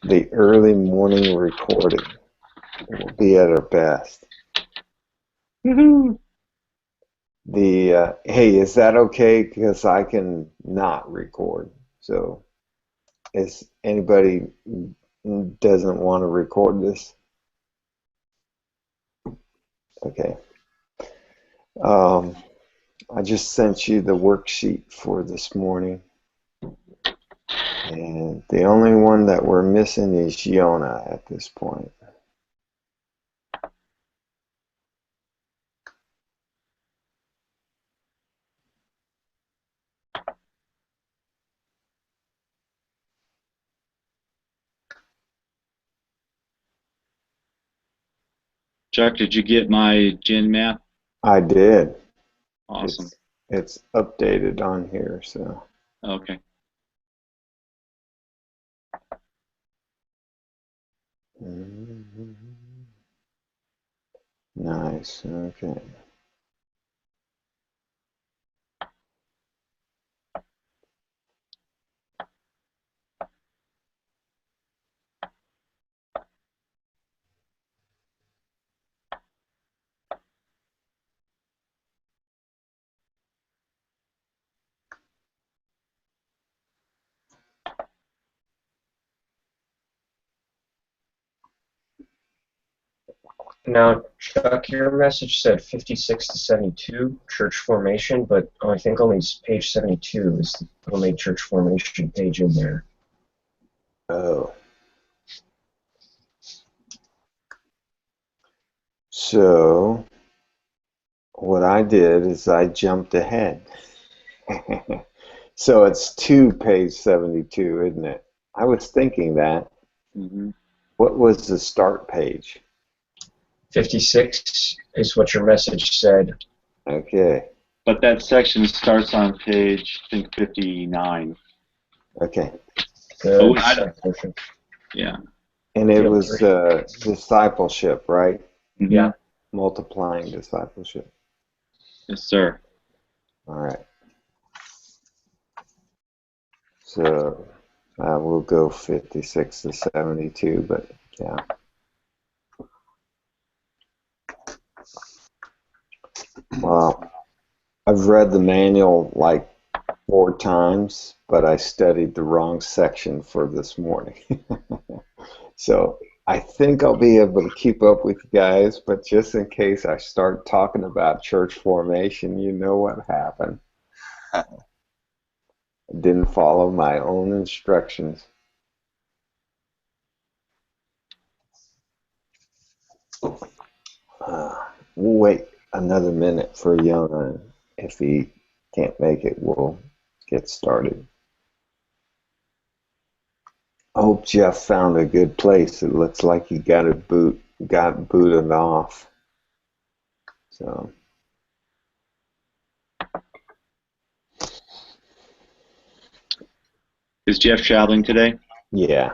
The early morning recording will be at our best. Woohoo! Hey, is that okay? Because I can not record. So, is anybody doesn't want to record this? Okay. Um, I just sent you the worksheet for this morning, and the only one that we're missing is Yona at this point. Chuck, did you get my gin map? I did. Awesome. It's updated on here, so. Okay. Nice. Okay. Now, Chuck, your message said 56 to 72 church formation, but I think only page 72 is the only church formation page in there. Oh. So, what I did is I jumped ahead. So it's page 72, isn't it? I was thinking that. Mm-hmm. What was the start page? 56 is what your message said. Okay. But that section starts on page, I think, 59. Okay. Good. Yeah. And it was discipleship, right? Mm-hmm. Yeah. Multiplying discipleship. Yes, sir. All right. So we'll go 56 to 72, but yeah. Well, I've read the manual like 4 times, but I studied the wrong section for this morning. So I think I'll be able to keep up with you guys, but just in case I start talking about church formation, you know what happened. I didn't follow my own instructions. We'll wait another minute for Yona. If he can't make it, we'll get started. I hope Jeff found a good place. It looks like he got booted off. So Is Jeff traveling today? yeah.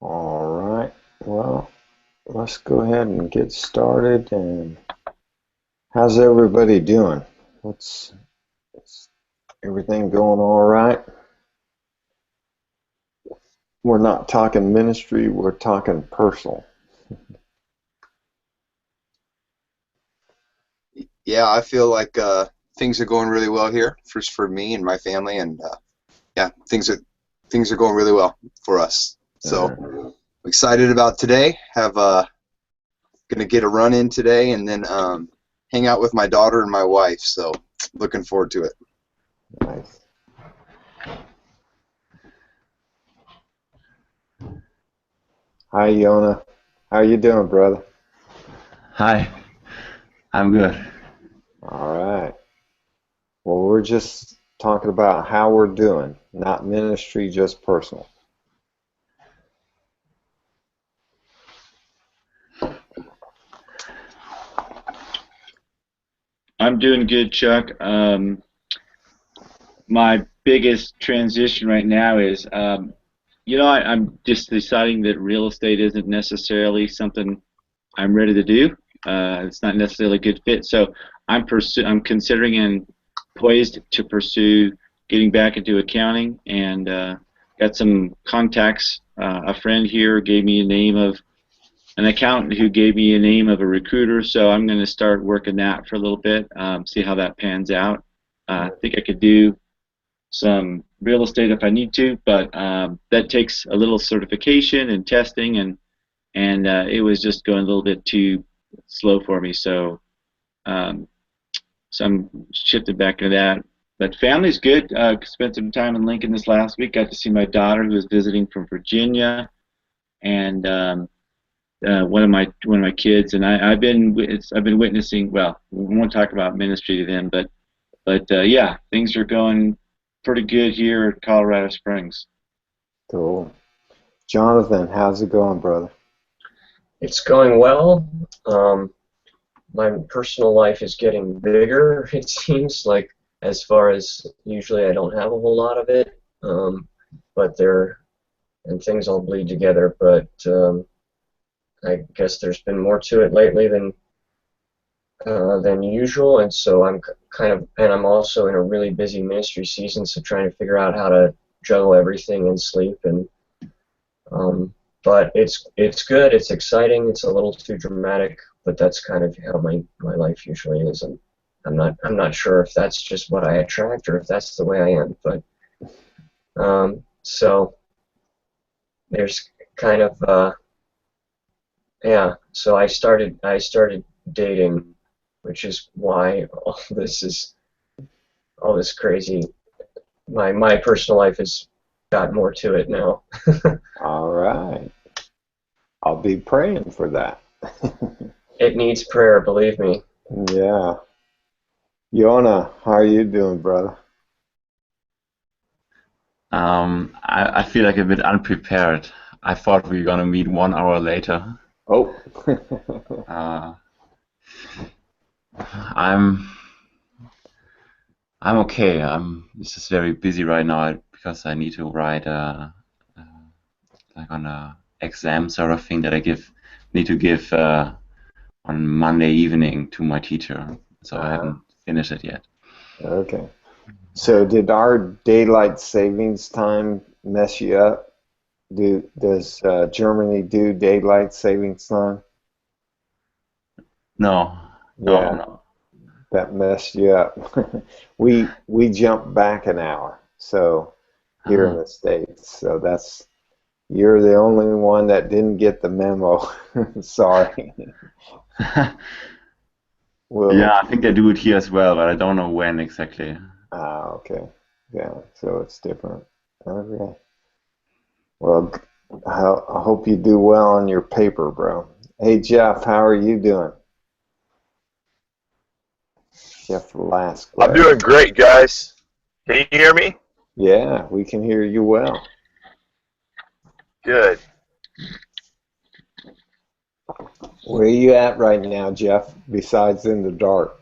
All right. Well, let's go ahead and get started. And how's everybody doing? Is everything going all right? We're not talking ministry, we're talking personal. Yeah, I feel like things are going really well here for me and my family, and yeah, things are going really well for us. So excited about today. Have gonna get a run in today, and then hang out with my daughter and my wife. So looking forward to it. Nice. Hi, Yona. How you doing, brother? Hi, I'm good. All right. Well, we're just talking about how we're doing, not ministry, just personal. I'm doing good, Chuck. My biggest transition right now is, I'm just deciding that real estate isn't necessarily something I'm ready to do. It's not necessarily a good fit, so I'm considering and poised to pursue getting back into accounting, and got some contacts. A friend here gave me a name of an accountant who gave me a name of a recruiter, so I'm going to start working that for a little bit, see how that pans out. I think I could do some real estate if I need to, but that takes a little certification and testing, and it was just going a little bit too slow for me. So so I'm shifted back into that. But family's good. Spent some time in Lincoln this last week. Got to see my daughter who was visiting from Virginia, and one of my kids. And I've been witnessing. Well, we won't talk about ministry to them, but yeah, things are going pretty good here at Colorado Springs. Cool. Jonathan, how's it going, brother? It's going well. My personal life is getting bigger, it seems like, as far as usually I don't have a whole lot of it, but things all bleed together, but I guess there's been more to it lately than usual, and so I'm also in a really busy ministry season, so trying to figure out how to juggle everything and sleep, and but it's good, it's exciting, it's a little too dramatic, but that's kind of how my life usually is, and I'm not sure if that's just what I attract or if that's the way I am, but so there's kind of yeah, so I started dating, which is why all this crazy. My personal life has got more to it now. All right. I'll be praying for that. It needs prayer, believe me. Yeah. Yona, how are you doing, brother? I feel like a bit unprepared. I thought we were gonna meet 1 hour later. Oh. Uh, I'm okay. I'm just very busy right now because I need to write like on a exam sort of thing that I need to give on Monday evening to my teacher. So I haven't finished it yet. Okay. So did our daylight savings time mess you up? Does Germany do daylight savings time? No, Yeah, no. that messed you up. We jumped back an hour, so here in the States. So you're the only one that didn't get the memo. Sorry. Yeah, I think they do it here as well, but I don't know when exactly. Okay. Yeah, so it's different. Okay. Well, I hope you do well on your paper, bro. Hey, Jeff, how are you doing? Jeff Lask. I'm doing great, guys. Can you hear me? Yeah, we can hear you well. Good. Where are you at right now, Jeff, besides in the dark?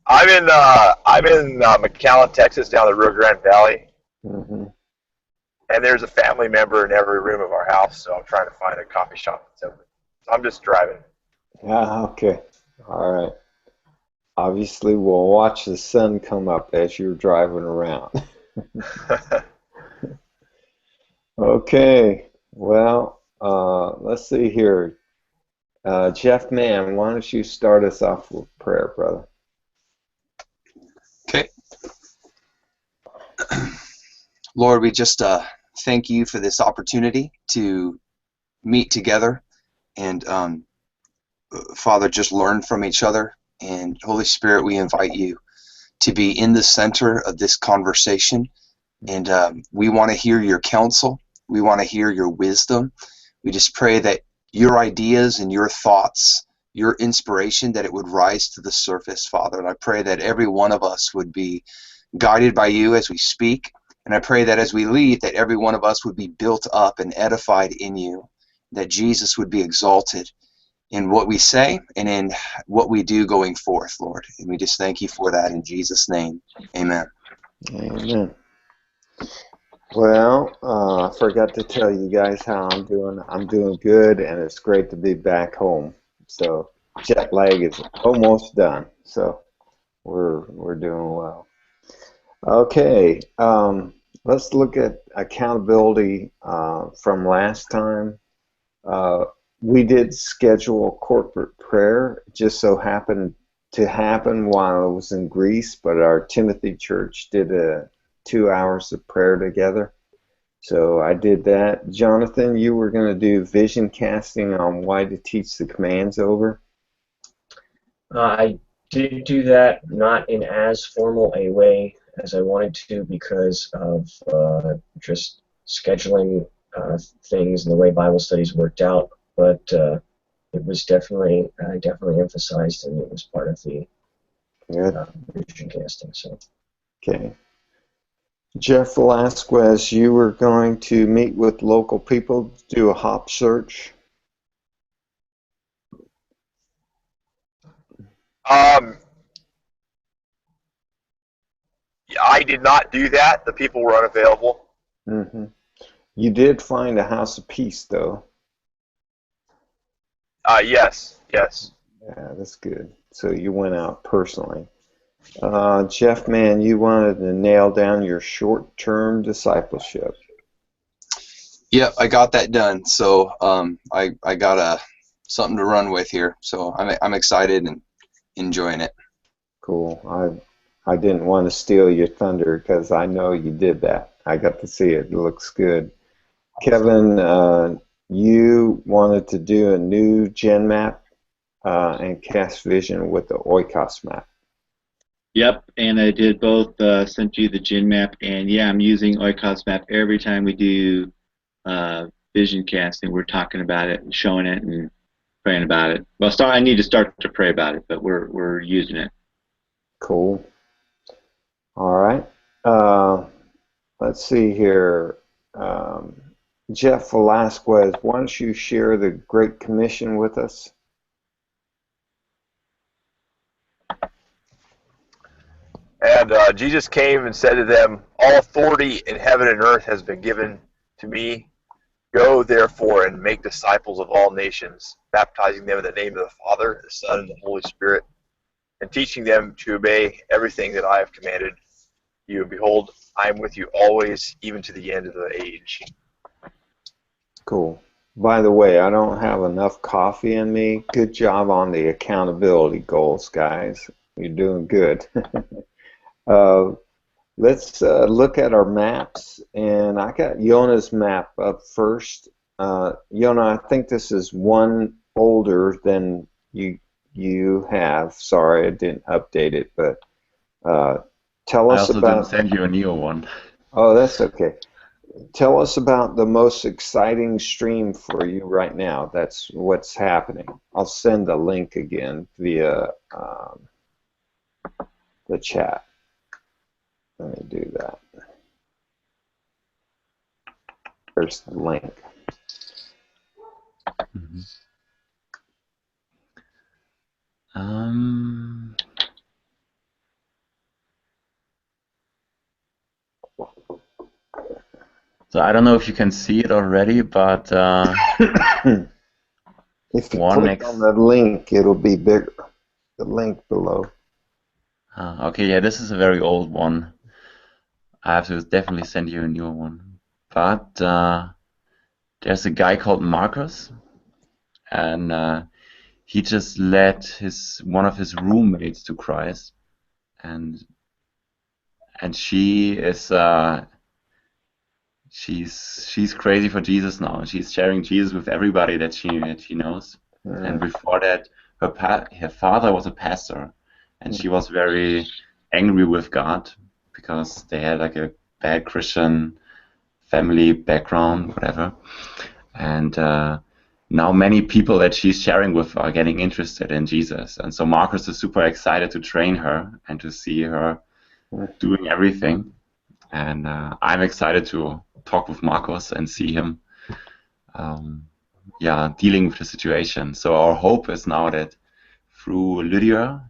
I'm in McAllen, Texas, down the Rio Grande Valley, Mm-hmm. and there's a family member in every room of our house, so I'm trying to find a coffee shop that's open. So I'm just driving. Ah, okay. All right. Obviously, we'll watch the sun come up as you're driving around. Okay. Well, let's see here. Jeff Mann, why don't you start us off with prayer, brother? Okay. Lord, we just thank you for this opportunity to meet together and, Father, just learn from each other. And Holy Spirit, we invite you to be in the center of this conversation. And we want to hear your counsel. We want to hear your wisdom. We just pray that your ideas and your thoughts, your inspiration, that it would rise to the surface, Father. And I pray that every one of us would be guided by you as we speak. And I pray that as we leave, that every one of us would be built up and edified in you, that Jesus would be exalted in what we say and in what we do going forth, Lord. And we just thank you for that in Jesus' name. Amen. Amen. Well, I forgot to tell you guys how I'm doing. I'm doing good, and it's great to be back home. So jet lag is almost done. So we're doing well. Okay, let's look at accountability from last time. We did schedule corporate prayer. It just so happened to happen while I was in Greece, but our Timothy church did 2 hours of prayer together. So I did that. Jonathan, you were going to do vision casting on why to teach the commands over. I did do that, not in as formal a way as I wanted to because of just scheduling things and the way Bible studies worked out. But it was definitely, I definitely emphasized, and it was part of the vision casting. So. Okay. Jeff Velasquez, you were going to meet with local people, do a hop search. I did not do that. The people were unavailable. Mm-hmm. You did find a house of peace, though. Yes. Yeah, that's good. So you went out personally. Jeff, man, you wanted to nail down your short-term discipleship. Yep, I got that done. So I got something to run with here. So I'm excited and enjoying it. Cool. I didn't want to steal your thunder because I know you did that. I got to see it. It looks good. Kevin, you wanted to do a new gen map and cast vision with the Oikos map. Yep, and I did both. Sent you the gen map, and yeah, I'm using Oikos map every time we do vision casting. We're talking about it and showing it and praying about it. Well, I need to start to pray about it, but we're using it. Cool. All right. Let's see here. Jeff Velasquez, why don't you share the Great Commission with us? And Jesus came and said to them, "All authority in heaven and earth has been given to me. Go, therefore, and make disciples of all nations, baptizing them in the name of the Father, the Son, and the Holy Spirit, and teaching them to obey everything that I have commanded you. And behold, I am with you always, even to the end of the age." Cool. By the way, I don't have enough coffee in me. Good job on the accountability goals, guys. You're doing good. Let's look at our maps, and I got Yona's map up first. Yona, I think this is one older than you have. Sorry, I didn't update it, but tell us about. I also didn't send you a new one. Oh, that's okay. Tell us about the most exciting stream for you right now. That's what's happening. I'll send the link again via the chat. Let me do that. There's the link. Mm-hmm. So I don't know if you can see it already, but if you click on the link, it'll be bigger. The link below. Okay, yeah, this is a very old one. I have to definitely send you a new one. But there's a guy called Marcus, and he just led one of his roommates to Christ, and she is she's crazy for Jesus now. She's sharing Jesus with everybody that she knows. Mm. And before that, her father was a pastor, and she was very angry with God because they had like a bad Christian family background, whatever. And now many people that she's sharing with are getting interested in Jesus. And so Marcus is super excited to train her and to see her doing everything. And I'm excited to talk with Marcus and see him dealing with the situation. So our hope is now that through Lydia,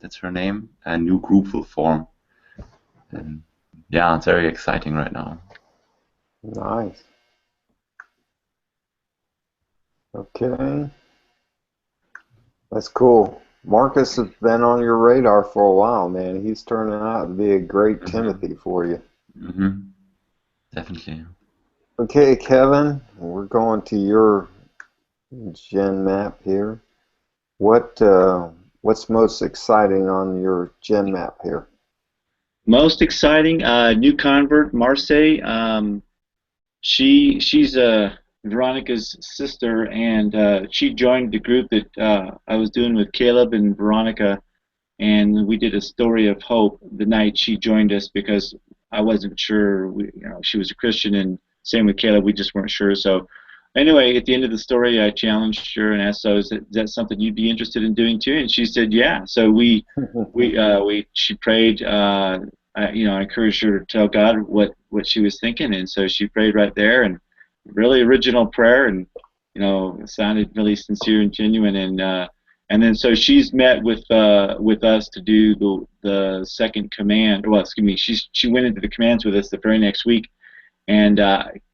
that's her name, a new group will form. And yeah, it's very exciting right now. Nice. Okay. That's cool. Marcus has been on your radar for a while, man. He's turning out to be a great Timothy for you. Mm-hmm. Definitely. Okay, Kevin, we're going to your gen map here. What's most exciting on your gen map here? Most exciting, new convert, Marseille. She's Veronica's sister, and she joined the group that I was doing with Caleb and Veronica, and we did a story of hope the night she joined us because I wasn't sure she was a Christian, and same with Caleb, we just weren't sure. So anyway, at the end of the story, I challenged her and asked, "So is that something you'd be interested in doing too?" And she said, "Yeah." So she prayed. I encouraged her to tell God what she was thinking, and so she prayed right there, and really original prayer, and it sounded really sincere and genuine, and then so she's met with us to do the second command. Well, excuse me, she went into the commands with us the very next week, and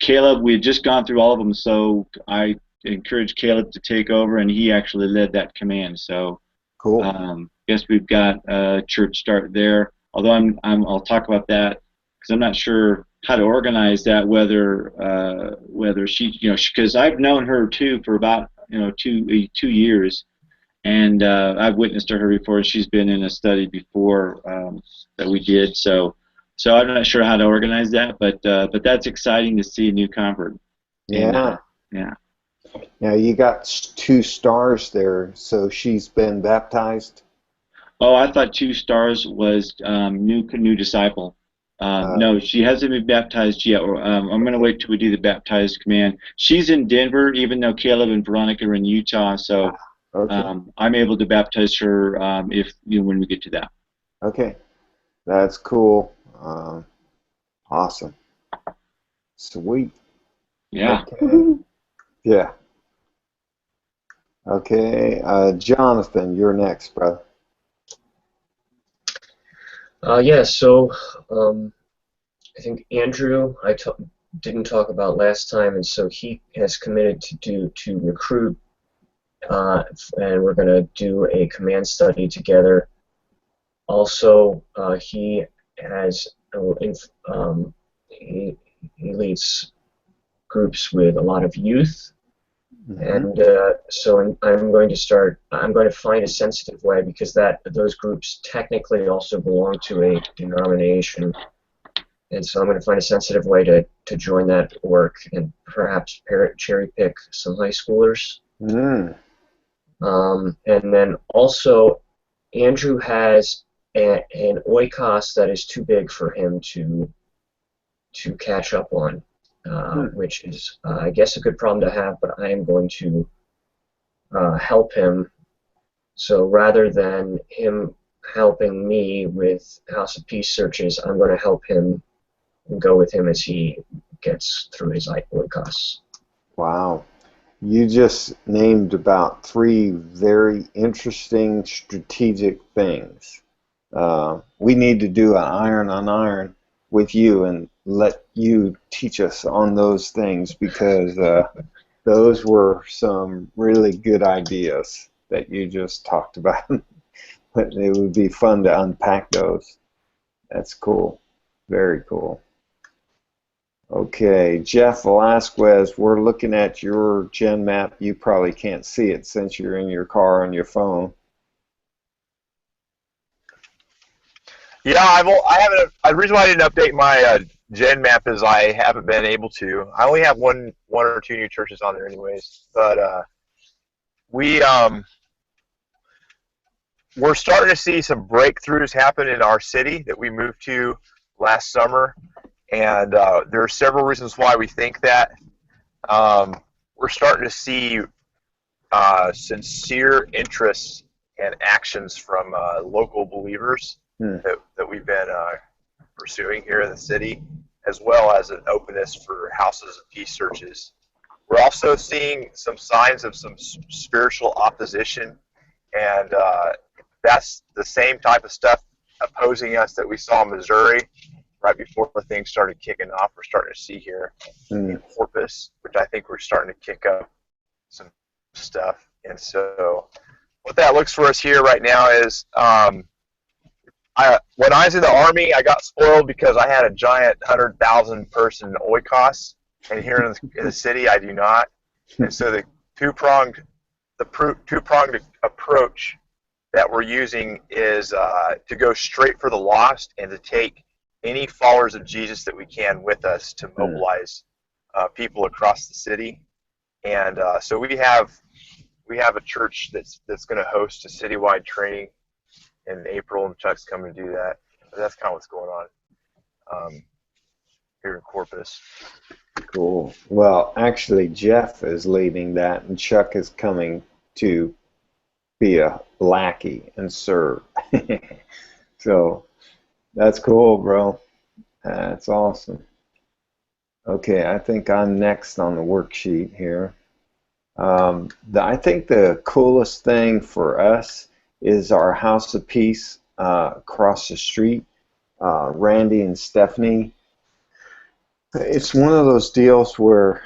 Caleb, we had just gone through all of them, so I encouraged Caleb to take over, and he actually led that command. So cool. Guess we've got a church start there. Although I'll talk about that because I'm not sure how to organize that. Whether she, because I've known her too for about 2 years, and I've witnessed to her before. She's been in a study before that we did. So I'm not sure how to organize that, but that's exciting to see a new convert. Yeah. Yeah. Now you got 2 stars there, so she's been baptized. Oh, I thought 2 stars was new disciple. No, she hasn't been baptized yet. I'm going to wait till we do the baptized command. She's in Denver, even though Caleb and Veronica are in Utah. So I'm able to baptize her when we get to that. Okay, that's cool. Awesome. Sweet. Yeah. Okay. Yeah. Okay, Jonathan, you're next, brother. So I think Andrew didn't talk about last time, and so he has committed to recruit, and we're going to do a command study together. Also, he has he leads groups with a lot of youth. And so I'm going to find a sensitive way, because those groups technically also belong to a denomination, and so I'm going to find a sensitive way to join that work and perhaps cherry pick some high schoolers. And then also, Andrew has an oikos that is too big for him to catch up on. Which is, I guess, a good problem to have, but I am going to help him. So rather than him helping me with House of Peace searches, I'm going to help him and go with him as he gets through his oikos. Wow. You just named about 3 very interesting strategic things. We need to do an iron on iron with you and let you teach us on those things, because those were some really good ideas that you just talked about. It would be fun to unpack those. That's cool. Very cool. Okay, Jeff Velasquez, we're looking at your gen map. You probably can't see it since you're in your car on your phone. Yeah, I haven't. The reason why I didn't update my gen map is I haven't been able to. I only have one or two new churches on there, anyways. But we're starting to see some breakthroughs happen in our city that we moved to last summer, And there are several reasons why we think that. We're starting to see sincere interests and actions from local believers that we've been pursuing here in the city, as well as an openness for houses of peace searches. We're also seeing some signs of some spiritual opposition, and that's the same type of stuff opposing us that we saw in Missouri right before things started kicking off. We're starting to see here in Corpus, which I think we're starting to kick up some stuff. And so what that looks for us here right now is when I was in the Army, I got spoiled because I had a giant 100,000 person oikos, and here in the city I do not. And so the two-pronged approach that we're using is to go straight for the lost and to take any followers of Jesus that we can with us to mobilize people across the city. And so we have a church that's going to host a citywide training in April, and Chuck's coming to do that. But that's kind of what's going on here in Corpus. Cool. Well, actually, Jeff is leading that, and Chuck is coming to be a lackey and serve. So that's cool, bro. That's awesome. Okay, I think I'm next on the worksheet here. I think the coolest thing for us is our House of Peace across the street. Randy and Stephanie. It's one of those deals where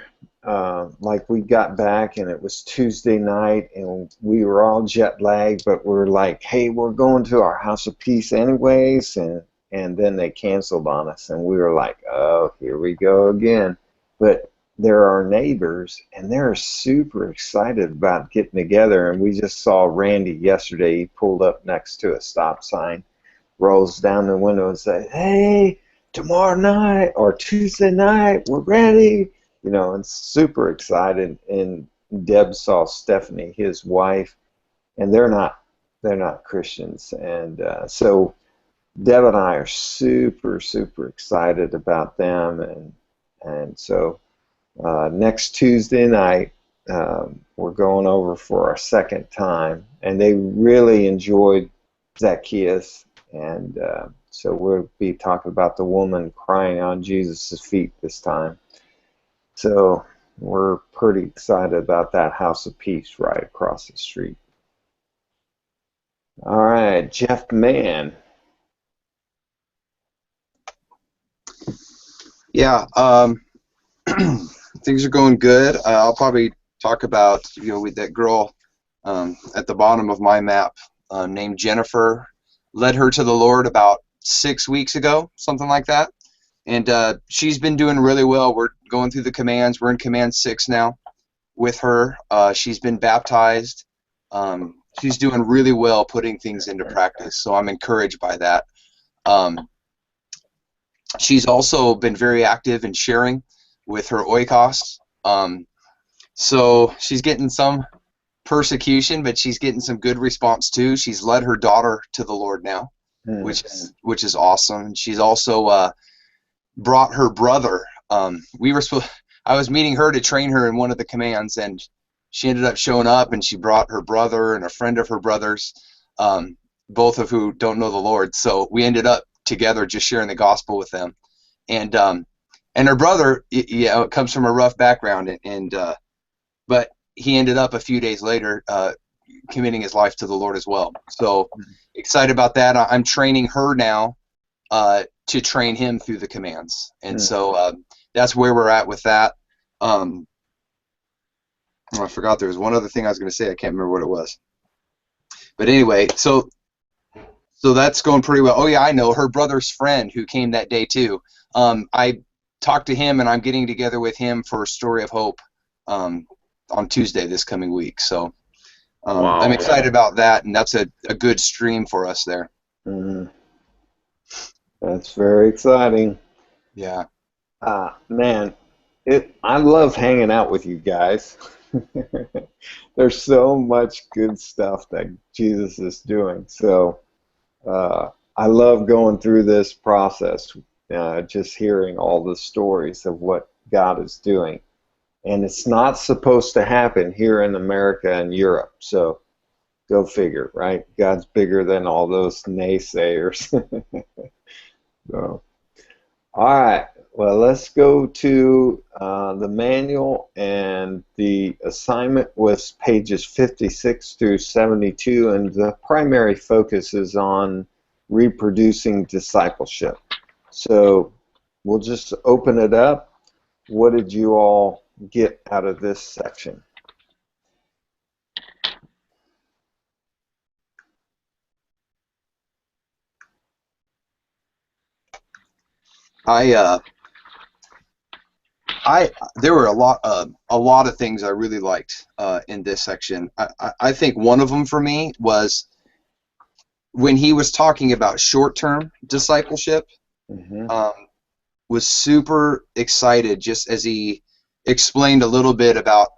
like we got back and it was Tuesday night and we were all jet lagged, but we're like, hey, we're going to our House of Peace anyways, and then they canceled on us, and we were like, oh, here we go again. But they're our neighbors, and they're super excited about getting together, and we just saw Randy yesterday. He pulled up next to a stop sign, rolls down the window and said, hey, tomorrow night or Tuesday night, we're ready. You know, and super excited. And Deb saw Stephanie, his wife, and they're not Christians. And so Deb and I are super excited about them. And so next Tuesday night, we're going over for our second time. And they really enjoyed Zacchaeus. And so we'll be talking about the woman crying on Jesus' feet this time. So we're pretty excited about that House of Peace right across the street. All right, Jeff Mann. Yeah, things are going good. I'll probably talk about, with that girl at the bottom of my map named Jennifer. Led her to the Lord about 6 weeks ago, something like that. And she's been doing really well. We're going through the commands. We're in Command 6 now with her. She's been baptized. She's doing really well putting things into practice, so I'm encouraged by that. She's also been very active in sharing with her oikos. So she's getting some persecution, but she's getting some good response too. She's led her daughter to the Lord now, which is awesome. She's also brought her brother. I was meeting her to train her in one of the commands, and she ended up showing up, and she brought her brother and a friend of her brother's, both of who don't know the Lord. So we ended up together just sharing the gospel with them. And her brother, it comes from a rough background, but he ended up a few days later committing his life to the Lord as well. So excited about that. I'm training her now to train him through the commands. And so that's where we're at with that. I forgot there was one other thing I was going to say. I can't remember what it was. But anyway, so that's going pretty well. Oh, yeah, I know. Her brother's friend who came that day too. I talked to him, and I'm getting together with him for Story of Hope on Tuesday this coming week. So wow. I'm excited about that, and that's a good stream for us there. That's very exciting. Yeah. Man, I love hanging out with you guys. There's so much good stuff that Jesus is doing. So I love going through this process just hearing all the stories of what God is doing. And it's not supposed to happen here in America and Europe. So go figure, right? God's bigger than all those naysayers. So, all right. Well, let's go to the manual, and the assignment was pages 56 through 72, and the primary focus is on reproducing discipleship. So we'll just open it up. What did you all get out of this section? There were a lot of things I really liked in this section. I think one of them for me was when he was talking about short-term discipleship. Was super excited just as he explained a little bit about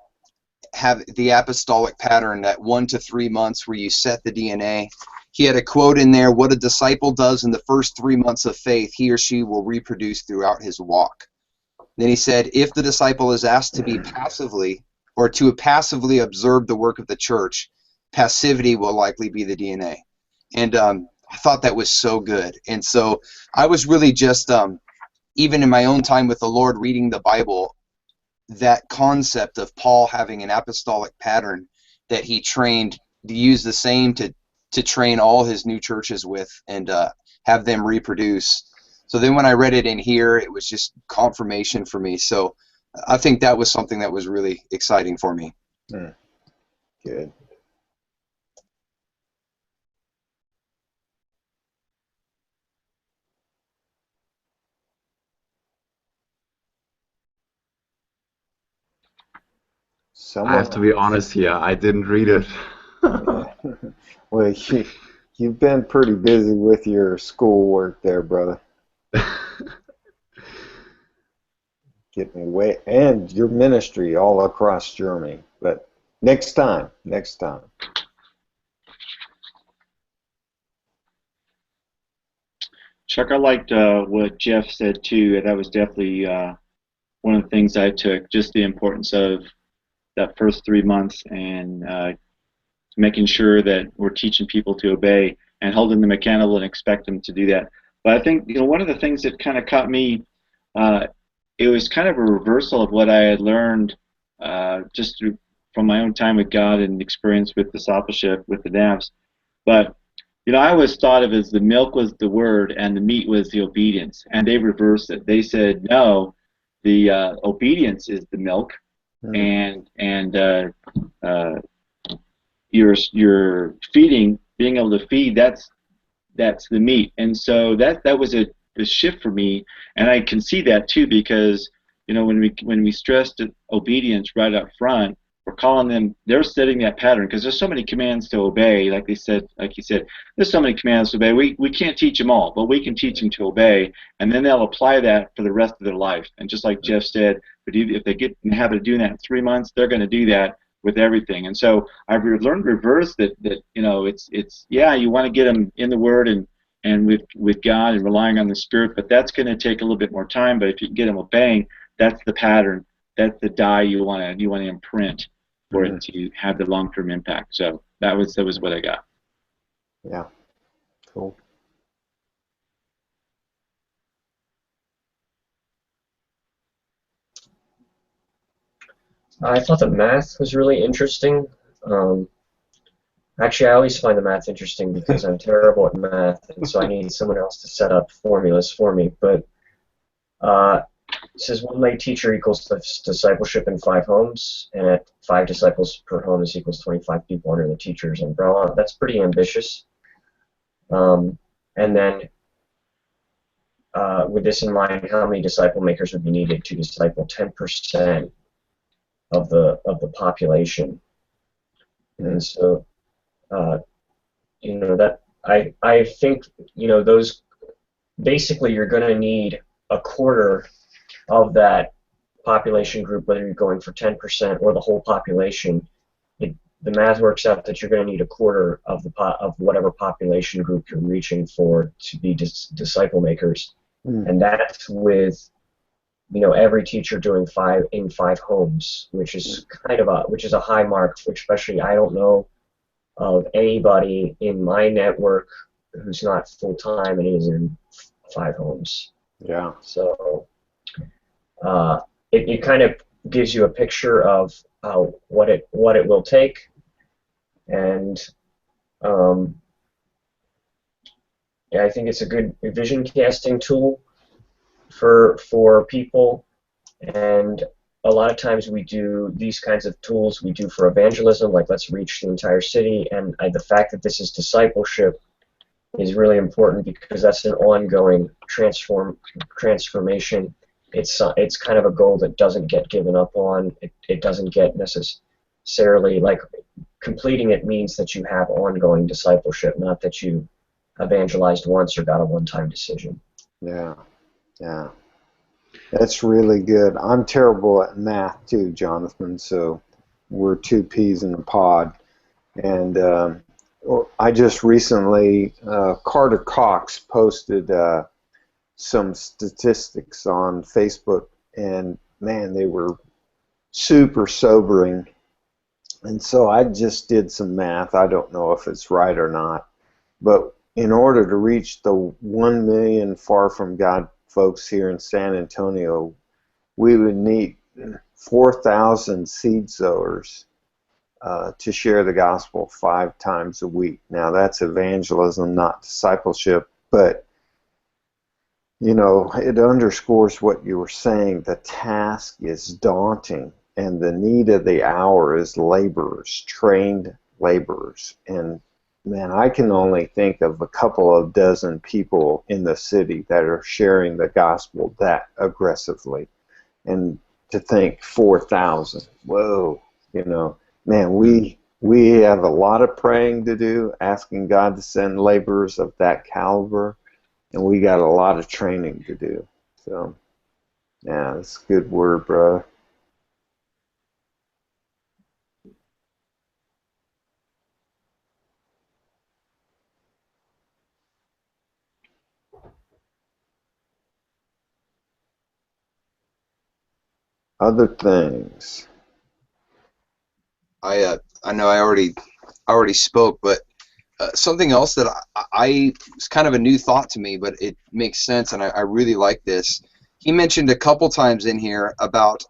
the apostolic pattern, that 1 to 3 months where you set the DNA. He had a quote in there: what a disciple does in the first 3 months of faith, he or she will reproduce throughout his walk. Then he said, if the disciple is asked to be passively observe the work of the church, passivity will likely be the DNA. And I thought that was so good. And so I was really just, even in my own time with the Lord reading the Bible, that concept of Paul having an apostolic pattern that he trained to use the same to train all his new churches with, and have them reproduce. So then when I read it in here, it was just confirmation for me. So I think that was something that was really exciting for me. Good. I have to be honest here, I didn't read it. Well, you've been pretty busy with your schoolwork there, brother. Getting away, and your ministry all across Germany. But next time. Chuck, I liked what Jeff said too. That was definitely one of the things I took, just the importance of that first 3 months, and making sure that we're teaching people to obey and holding them accountable and expect them to do that. But I think, one of the things that kind of caught me, it was kind of a reversal of what I had learned just from my own time with God and experience with discipleship with the NAVs. But I always thought of it as the milk was the word and the meat was the obedience, and they reversed it. They said no, the obedience is the milk, and you're feeding, being able to feed, that's the meat. And so that was a shift for me, and I can see that too, because when we stressed obedience right up front, we're calling them, they're setting that pattern, because there's so many commands to obey. Like you said, there's so many commands to obey. We can't teach them all, but we can teach them to obey, and then they'll apply that for the rest of their life. And just like Jeff said, if they get in the habit of doing that in 3 months, they're going to do that with everything. And so I've learned reverse that it's you want to get them in the Word and with God and relying on the Spirit, but that's going to take a little bit more time. But if you can get them obeying, that's the pattern, that's the dye you want to imprint for it to have the long-term impact. So that was what I got. Yeah, cool. I thought the math was really interesting. Actually, I always find the math interesting because I'm terrible at math, and so I need someone else to set up formulas for me. But it says 1 lay teacher equals discipleship in 5 homes, and at 5 disciples per home is equals 25 people under the teacher's umbrella. That's pretty ambitious. And then with this in mind, how many disciple makers would be needed to disciple 10% of the population? And so that I think those, basically you're going to need a quarter of that population group, whether you're going for 10% or the whole population. The math works out that you're going to need a quarter of whatever population group you're reaching for to be disciple makers. and that's with every teacher doing 5 in 5 homes, which is a high mark. Especially, I don't know of anybody in my network who's not full time and is in 5 homes. Yeah. So it kind of gives you a picture of what it will take, and yeah, I think it's a good vision casting tool for people. And a lot of times we do these kinds of tools we do for evangelism, like let's reach the entire city. And the fact that this is discipleship is really important because that's an ongoing transformation. It's kind of a goal that doesn't get given up on. It doesn't get necessarily, like, completing it means that you have ongoing discipleship, not that you evangelized once or got a one-time decision. Yeah, yeah. That's really good. I'm terrible at math too, Jonathan, so we're two peas in a pod. And I just recently, Carter Cox posted some statistics on Facebook, and man, they were super sobering. And so I just did some math. I don't know if it's right or not, but in order to reach the 1 million Far From God folks here in San Antonio, we would need 4,000 seed sowers to share the gospel 5 times a week. Now that's evangelism, not discipleship, but it underscores what you were saying. The task is daunting, and the need of the hour is laborers, trained laborers. And man, I can only think of a couple of dozen people in the city that are sharing the gospel that aggressively. And to think 4,000, whoa, man, we have a lot of praying to do, asking God to send laborers of that caliber, and we got a lot of training to do. So, yeah, that's a good word, bro. Other things. I know I already spoke, but something else that I it's kind of a new thought to me, but it makes sense, and I really like this. He mentioned a couple times in here about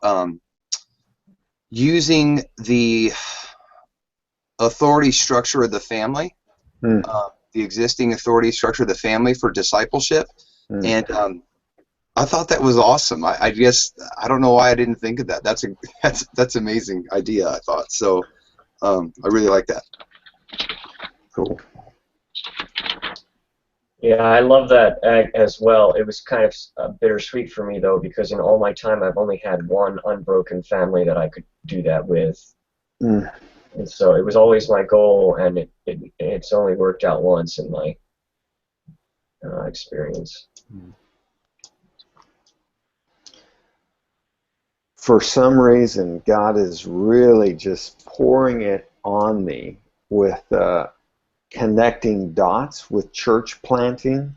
using the authority structure of the family, the existing authority structure of the family for discipleship, and I thought that was awesome. I guess I don't know why I didn't think of that. That's amazing idea, I thought. So I really like that. Cool. Yeah, I love that as well. It was kind of bittersweet for me, though, because in all my time I've only had one unbroken family that I could do that with. And so it was always my goal, and it's only worked out once in my experience. For some reason, God is really just pouring it on me with connecting dots with church planting.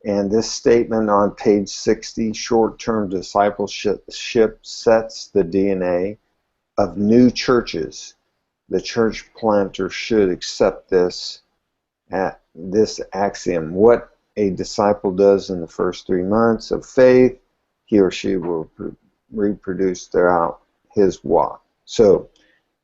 And this statement on page 60, short-term discipleship sets the DNA of new churches. The church planter should accept this axiom. What a disciple does in the first 3 months of faith, he or she will reproduce throughout his walk. So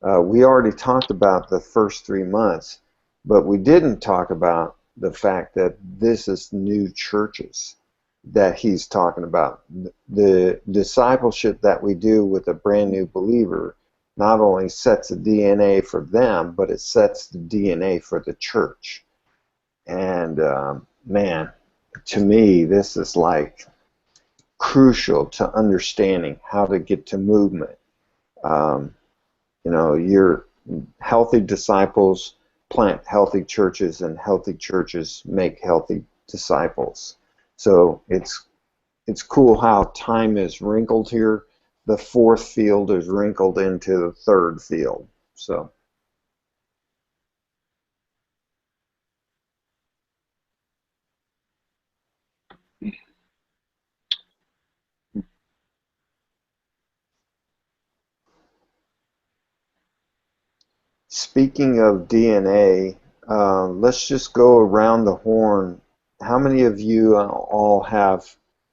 we already talked about the first 3 months, but we didn't talk about the fact that this is new churches that he's talking about. The discipleship that we do with a brand new believer not only sets a DNA for them, but it sets the DNA for the church. And man, to me, this is like crucial to understanding how to get to movement. Your healthy disciples plant healthy churches, and healthy churches make healthy disciples. So it's cool how time is wrinkled here. The 4th field is wrinkled into the 3rd field. So. Speaking of DNA, let's just go around the horn. How many of you all have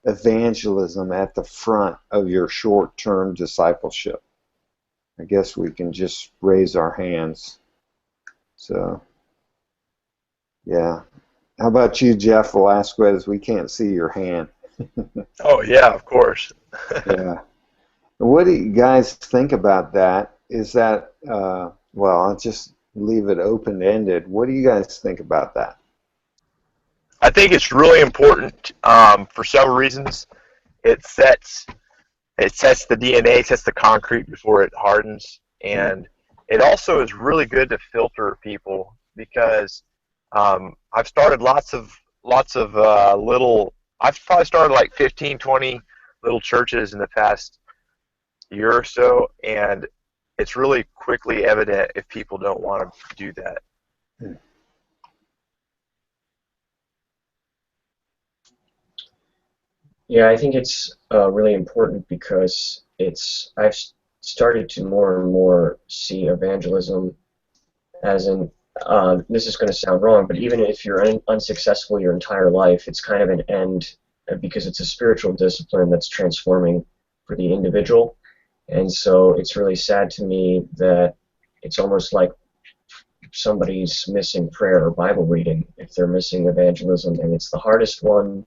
evangelism at the front of your short-term discipleship? I guess we can just raise our hands. So, yeah. How about you, Jeff Velasquez? We can't see your hand. Oh, yeah, of course. Yeah. What do you guys think about that? Is that, well, I'll just leave it open-ended. What do you guys think about that? I think it's really important for several reasons. It sets the DNA, sets the concrete before it hardens, and it also is really good to filter people because I've started lots of little. I've probably started like 15, 20 little churches in the past year or so, and it's really quickly evident if people don't want to do that. Yeah, I think it's really important because I've started to more and more see evangelism as an, this is going to sound wrong, but even if you're unsuccessful your entire life, it's kind of an end because it's a spiritual discipline that's transforming for the individual. And so it's really sad to me that it's almost like somebody's missing prayer or Bible reading if they're missing evangelism, and it's the hardest one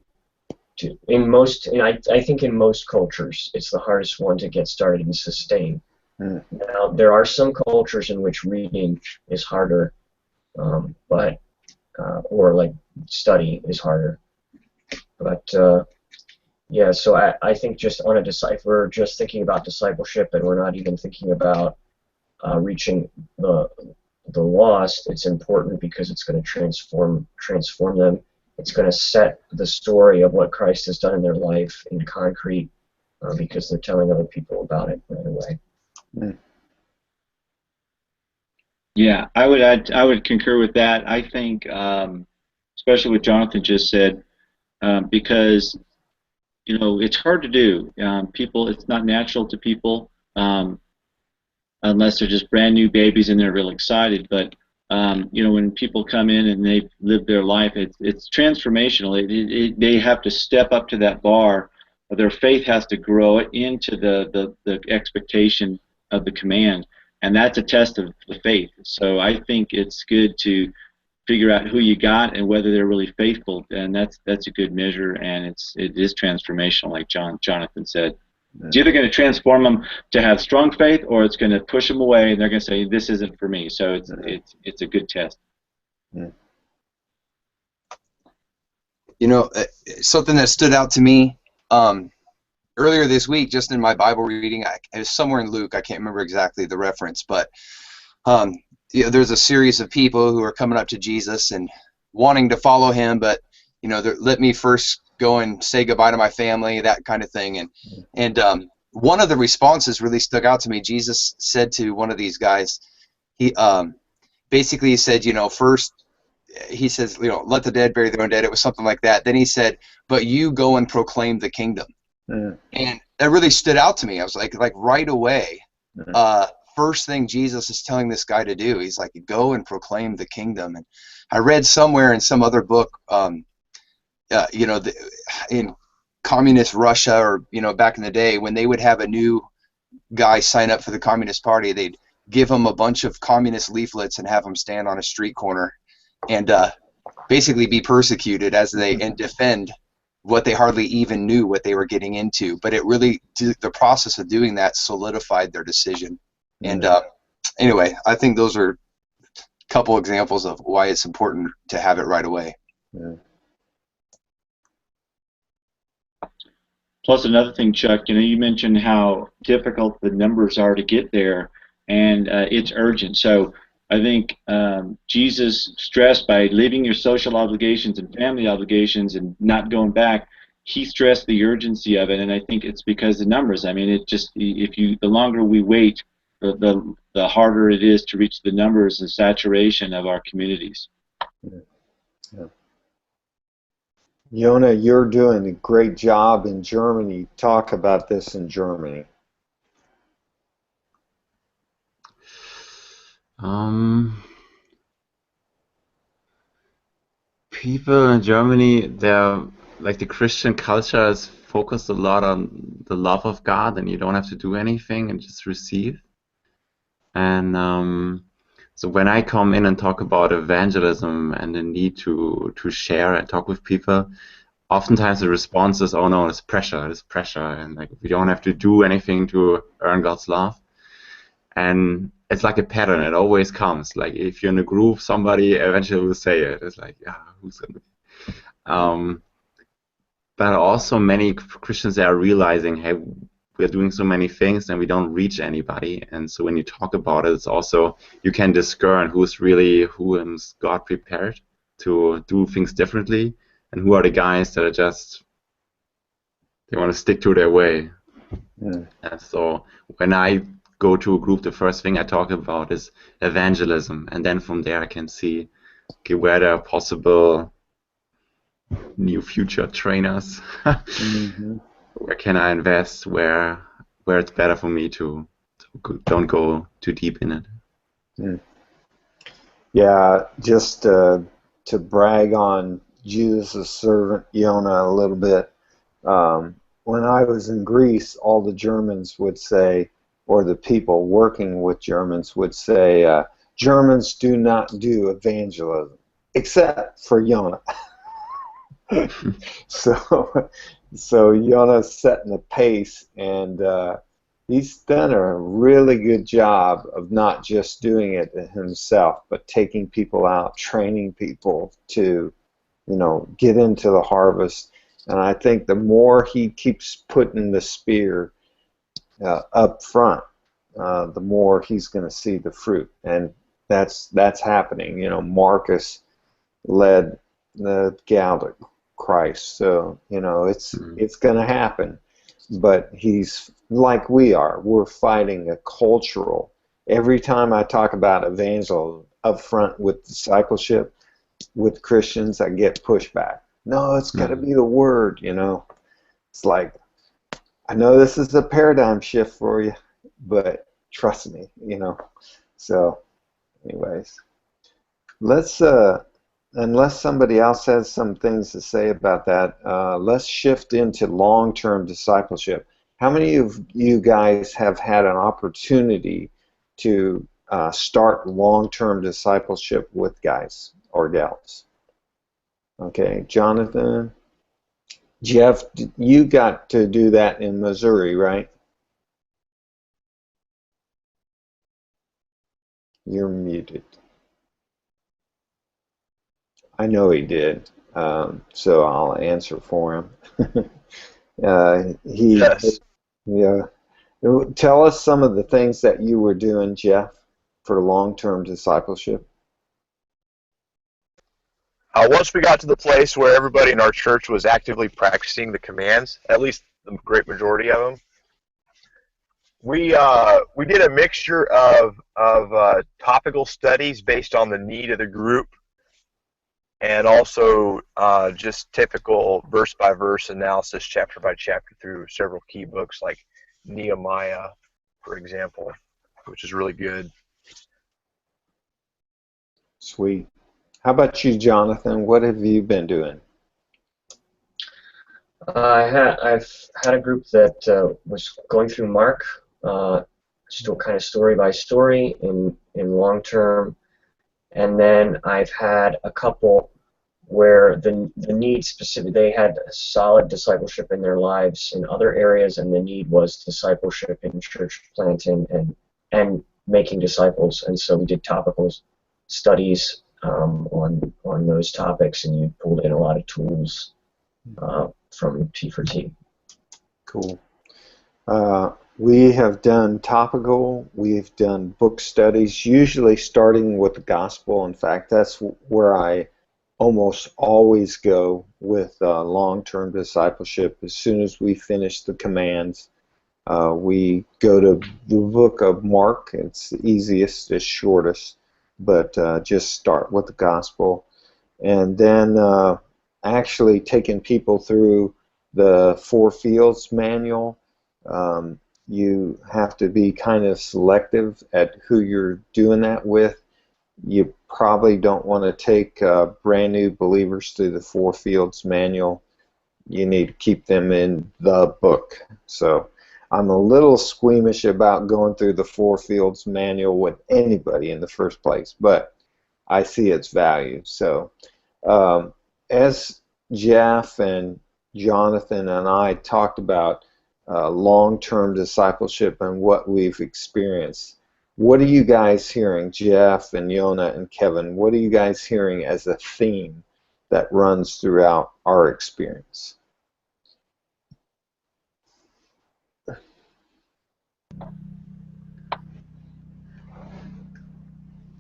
to, I think in most cultures, it's the hardest one to get started and sustain. Now, there are some cultures in which reading is harder, or like study is harder. But yeah, so I think just on we're just thinking about discipleship and we're not even thinking about reaching the lost. It's important because it's going to transform them. It's going to set the story of what Christ has done in their life in concrete because they're telling other people about it right away. Yeah, I would concur with that. I think, especially what Jonathan just said, because it's hard to do. It's not natural to people unless they're just brand new babies and they're real excited. But when people come in and they've lived their life, it's transformational. They have to step up to that bar. Their faith has to grow into the expectation of the command, and that's a test of the faith. So I think it's good to figure out who you got and whether they're really faithful, and that's a good measure, and it is transformational, like Jonathan said. It's either going to transform them to have strong faith, or it's going to push them away, and they're going to say, "This isn't for me." So it's a good test. Something that stood out to me earlier this week, just in my Bible reading, it was somewhere in Luke. I can't remember exactly the reference, but there's a series of people who are coming up to Jesus and wanting to follow him, but let me first go and say goodbye to my family, that kind of thing. And one of the responses really stuck out to me. Jesus said to one of these guys, he basically said, first he says, let the dead bury their own dead. It was something like that. Then he said, but you go and proclaim the kingdom. And that really stood out to me. I was like right away, first thing Jesus is telling this guy to do, he's like, go and proclaim the kingdom. And I read somewhere in some other book, in communist Russia, or back in the day, when they would have a new guy sign up for the Communist Party, they'd give him a bunch of communist leaflets and have him stand on a street corner and basically be persecuted and defend what they hardly even knew what they were getting into. But it really, the process of doing that solidified their decision. And anyway, I think those are a couple examples of why it's important to have it right away. Plus, another thing, Chuck, you mentioned how difficult the numbers are to get there, and it's urgent. So I think Jesus stressed by leaving your social obligations and family obligations and not going back. He stressed the urgency of it, and I think it's because the numbers. I mean, the longer we wait, the harder it is to reach the numbers and saturation of our communities. Yeah. Yona, you're doing a great job in Germany. Talk about this in Germany. People in Germany, they're like the Christian culture is focused a lot on the love of God, and you don't have to do anything and just receive. And so when I come in and talk about evangelism and the need to share and talk with people, oftentimes the response is, "Oh no, it's pressure," and like we don't have to do anything to earn God's love. And it's like a pattern; it always comes. Like if you're in a group, somebody eventually will say it. It's like, yeah, who's gonna be? But also many Christians are realizing, hey, we're doing so many things and we don't reach anybody. And so when you talk about it, it's also, you can discern who is God prepared to do things differently, and who are the guys that are just, they want to stick to their way. Mm. And so when I go to a group, the first thing I talk about is evangelism. And then from there I can see, okay, where there are possible new future trainers. Mm-hmm. Where can I invest? Where it's better for me to don't go too deep in it. Mm. Yeah, just to brag on Jesus' servant Yonah a little bit. When I was in Greece, all the Germans would say, or the people working with Germans would say, Germans do not do evangelism, except for Yonah. So Yonah's setting the pace, and he's done a really good job of not just doing it himself, but taking people out, training people to, get into the harvest. And I think the more he keeps putting the spear up front, the more he's going to see the fruit, and that's happening. Marcus led the gal to Christ, so it's going to happen. But he's like we are. We're fighting a cultural. Every time I talk about evangelism up front with discipleship with Christians, I get pushback. No, it's got to be the word. It's like, I know this is a paradigm shift for you, but trust me. So, anyways, let's. Unless somebody else has some things to say about that, let's shift into long-term discipleship. How many of you guys have had an opportunity to start long-term discipleship with guys or gals? Okay, Jonathan, Jeff, you got to do that in Missouri, right? You're muted. I know he did, so I'll answer for him. Yes. Yeah. Tell us some of the things that you were doing, Jeff, for long-term discipleship. Once we got to the place where everybody in our church was actively practicing the commands, at least the great majority of them, we did a mixture of topical studies based on the need of the group, and also just typical verse-by-verse analysis, chapter-by-chapter, through several key books like Nehemiah, for example, which is really good. Sweet. How about you, Jonathan? What have you been doing? I've had a group that was going through Mark, just kind of story by story in long term, and then I've had a couple where the need specific, they had solid discipleship in their lives in other areas, and the need was discipleship in church planting and making disciples, and so we did topical studies on those topics, and you pulled in a lot of tools from T4T. Cool. We have done topical, we've done book studies, usually starting with the gospel. In fact, that's where I almost always go with long-term discipleship. As soon as we finish the commands, we go to the book of Mark. It's the easiest, it's shortest, but just start with the gospel. And then actually taking people through the Four Fields manual. You have to be kind of selective at who you're doing that with. You probably don't want to take brand new believers through the Four Fields manual. You need to keep them in the book. So I'm a little squeamish about going through the Four Fields manual with anybody in the first place, but I see its value. So as Jeff and Jonathan and I talked about long-term discipleship and what we've experienced, what are you guys hearing, Jeff and Yona and Kevin? What are you guys hearing as a theme that runs throughout our experience?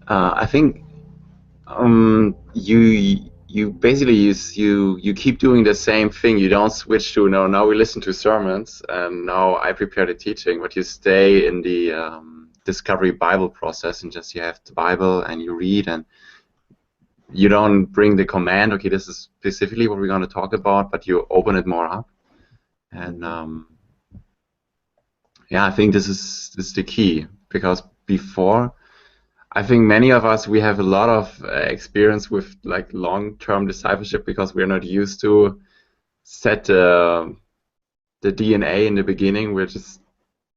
I think you basically you keep doing the same thing. You don't switch to no. Now we listen to sermons, and now I prepare the teaching. But you stay in the discovery Bible process, and just you have the Bible and you read, and you don't bring the command. Okay, this is specifically what we're going to talk about, but you open it more up, and yeah, I think this is the key, because before, I think many of us, we have a lot of experience with like long-term discipleship because we're not used to set the DNA in the beginning. We're just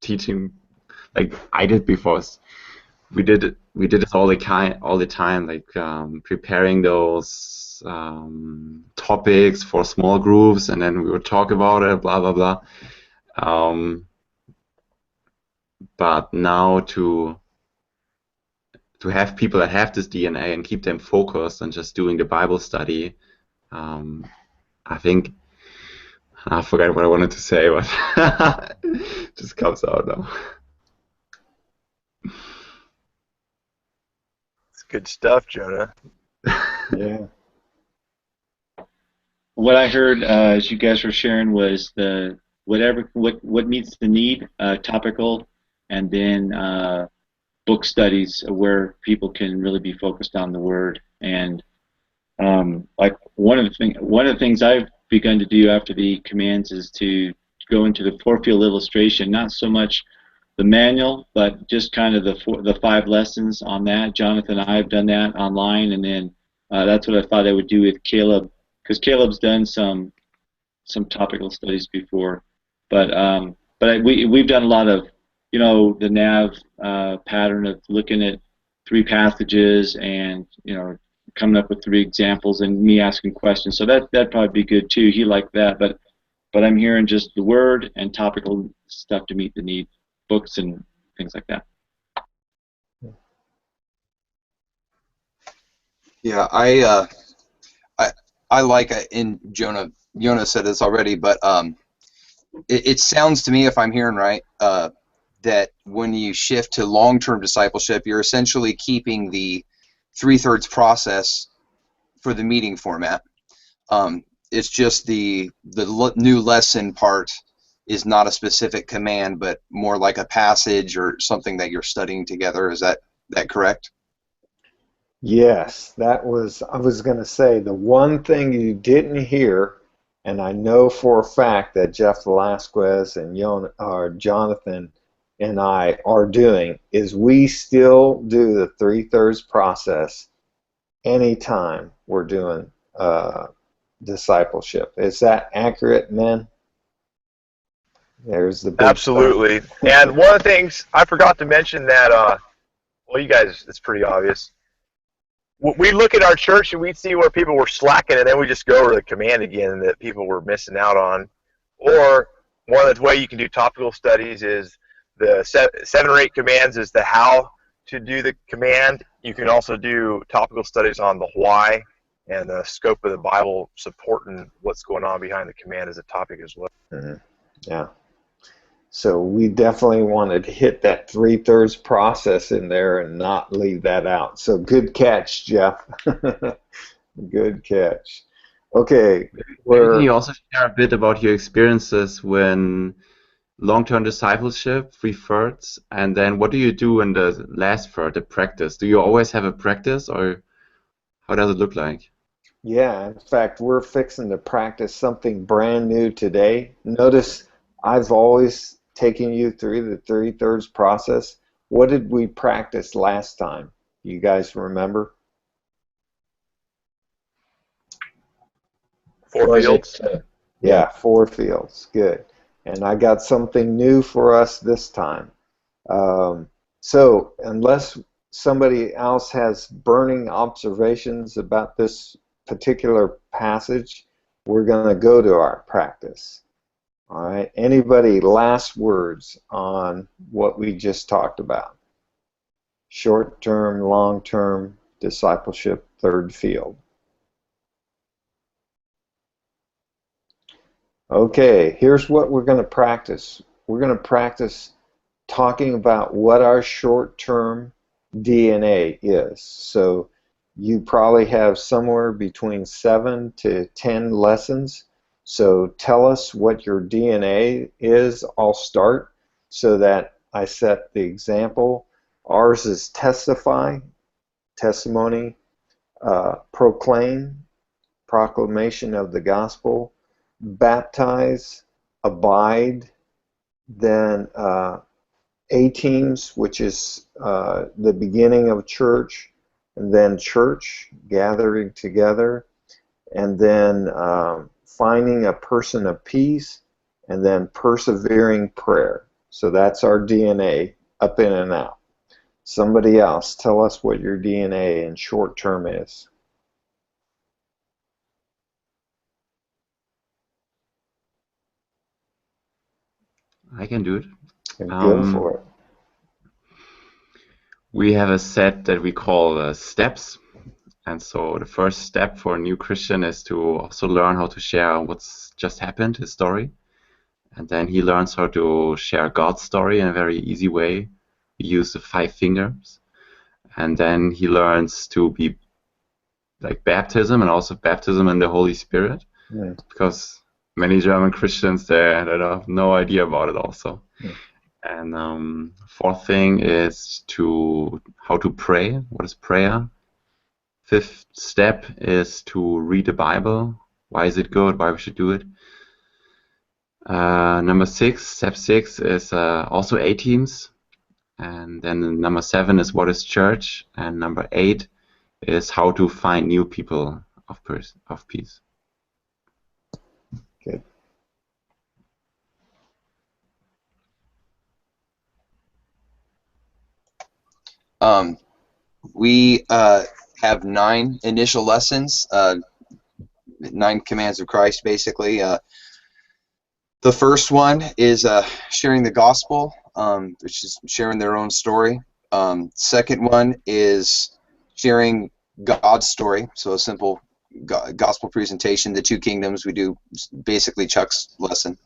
teaching, like I did before. We did it all the time, like preparing those topics for small groups, and then we would talk about it, blah blah blah. But now to have people that have this DNA and keep them focused on just doing the Bible study, I think I forgot what I wanted to say, but it just comes out now. It's good stuff, Jonah. Yeah. What I heard as you guys were sharing was what meets the need, topical, and then book studies where people can really be focused on the Word. And like one of the things I've begun to do after the commands is to go into the four-field illustration, not so much the manual, but just kind of the 5 lessons on that. Jonathan and I have done that online, and then that's what I thought I would do with Caleb, because Caleb's done some topical studies before, but we've done a lot of, you know, the nav pattern of looking at 3 passages and, you know, coming up with 3 examples and me asking questions. So that'd probably be good too. He liked that, but I'm hearing just the Word and topical stuff to meet the need, books and things like that. Yeah, I like it. In Jonah said this already, but it sounds to me, if I'm hearing right, that when you shift to long-term discipleship, you're essentially keeping the 3/3 process for the meeting format. It's just the new lesson part is not a specific command, but more like a passage or something that you're studying together. Is that correct? Yes, I was going to say, the one thing you didn't hear, and I know for a fact that Jeff Velasquez and Jonathan and I are doing, is we still do the 3/3 process anytime we're doing discipleship. Is that accurate, men? There's the big Absolutely. And one of the things I forgot to mention that, well, you guys, it's pretty obvious. We look at our church and we see where people were slacking, and then we just go over the command again that people were missing out on. Or one of the way you can do topical studies is the 7 or 8 commands is the how to do the command. You can also do topical studies on the why and the scope of the Bible supporting what's going on behind the command as a topic as well. Mm-hmm. Yeah. So we definitely wanted to hit that 3/3 process in there and not leave that out. So good catch, Jeff. Good catch. Okay. Can you also share a bit about your experiences when long-term discipleship, 3/3, and then what do you do in the last third, the practice? Do you always have a practice, or how does it look like? Yeah, in fact, we're fixing to practice something brand new today. Notice I've always taking you through the 3/3 process. What did we practice last time? You guys remember? 4 Was fields. it? Yeah, 4 fields. Good. And I got something new for us this time. So unless somebody else has burning observations about this particular passage, we're going to go to our practice. All right. Anybody last words on what we just talked about? Short-term, long-term discipleship, third field. Okay, here's what we're going to practice. We're going to practice talking about what our short-term DNA is. So you probably have somewhere between 7 to 10 lessons. So tell us what your DNA is. I'll start so that I set the example. Ours is testify, testimony, proclaim, proclamation of the gospel, baptize, abide, then A-teams, which is the beginning of church, and then church, gathering together, and then finding a person of peace, and then persevering prayer. So that's our DNA, up in and out. Somebody else, tell us what your DNA in short term is. I can do it. And go for it. We have a set that we call steps. And so the first step for a new Christian is to also learn how to share what's just happened, his story. And then he learns how to share God's story in a very easy way. We use the 5 fingers. And then he learns to be like baptism, and also baptism in the Holy Spirit. Yeah. Because many German Christians, they have no idea about it also. Yeah. And fourth thing is how to pray. What is prayer? 5th step is to read the Bible. Why is it good? Why we should do it? Number 6, step 6 is also A-teams. And then number 7 is what is church. And number 8 is how to find new people of peace. Good. We have 9 initial lessons, 9 commands of Christ, basically. The first one is sharing the gospel, which is sharing their own story. Second one is sharing God's story, so a simple gospel presentation, the 2 kingdoms. We do basically Chuck's lesson.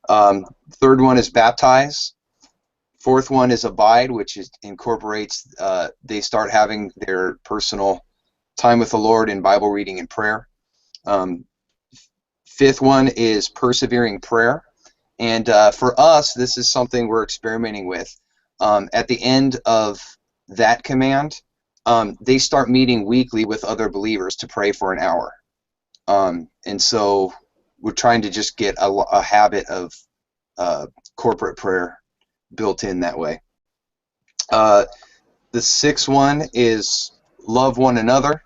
Third one is baptize. Fourth one is abide, which incorporates, they start having their personal time with the Lord in Bible reading and prayer. Fifth one is persevering prayer. And for us, this is something we're experimenting with. At the end of that command, they start meeting weekly with other believers to pray for an hour. And so we're trying to just get a habit of corporate prayer built in that way. The 6th one is love one another,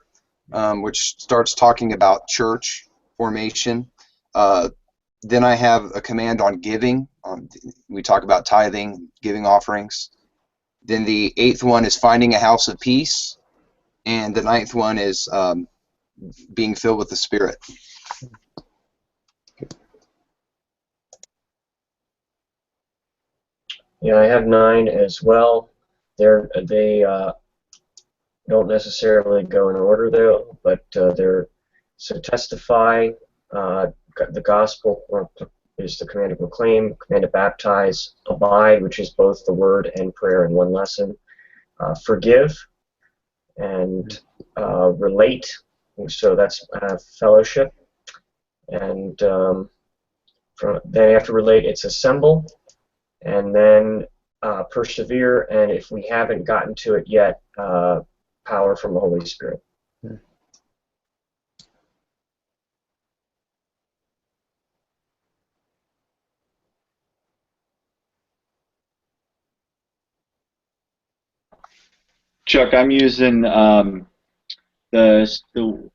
which starts talking about church formation. Then I have a command on giving. We talk about tithing, giving offerings. Then the 8th one is finding a house of peace. And the 9th one is being filled with the Spirit. Yeah, I have 9 as well. They don't necessarily go in order though, but they're so testify, the gospel is the command to proclaim, command to baptize, abide, which is both the word and prayer in one lesson, forgive, and relate, so that's fellowship, and then after relate, it's assemble, and then persevere, and if we haven't gotten to it yet, power from the Holy Spirit. Chuck, I'm using I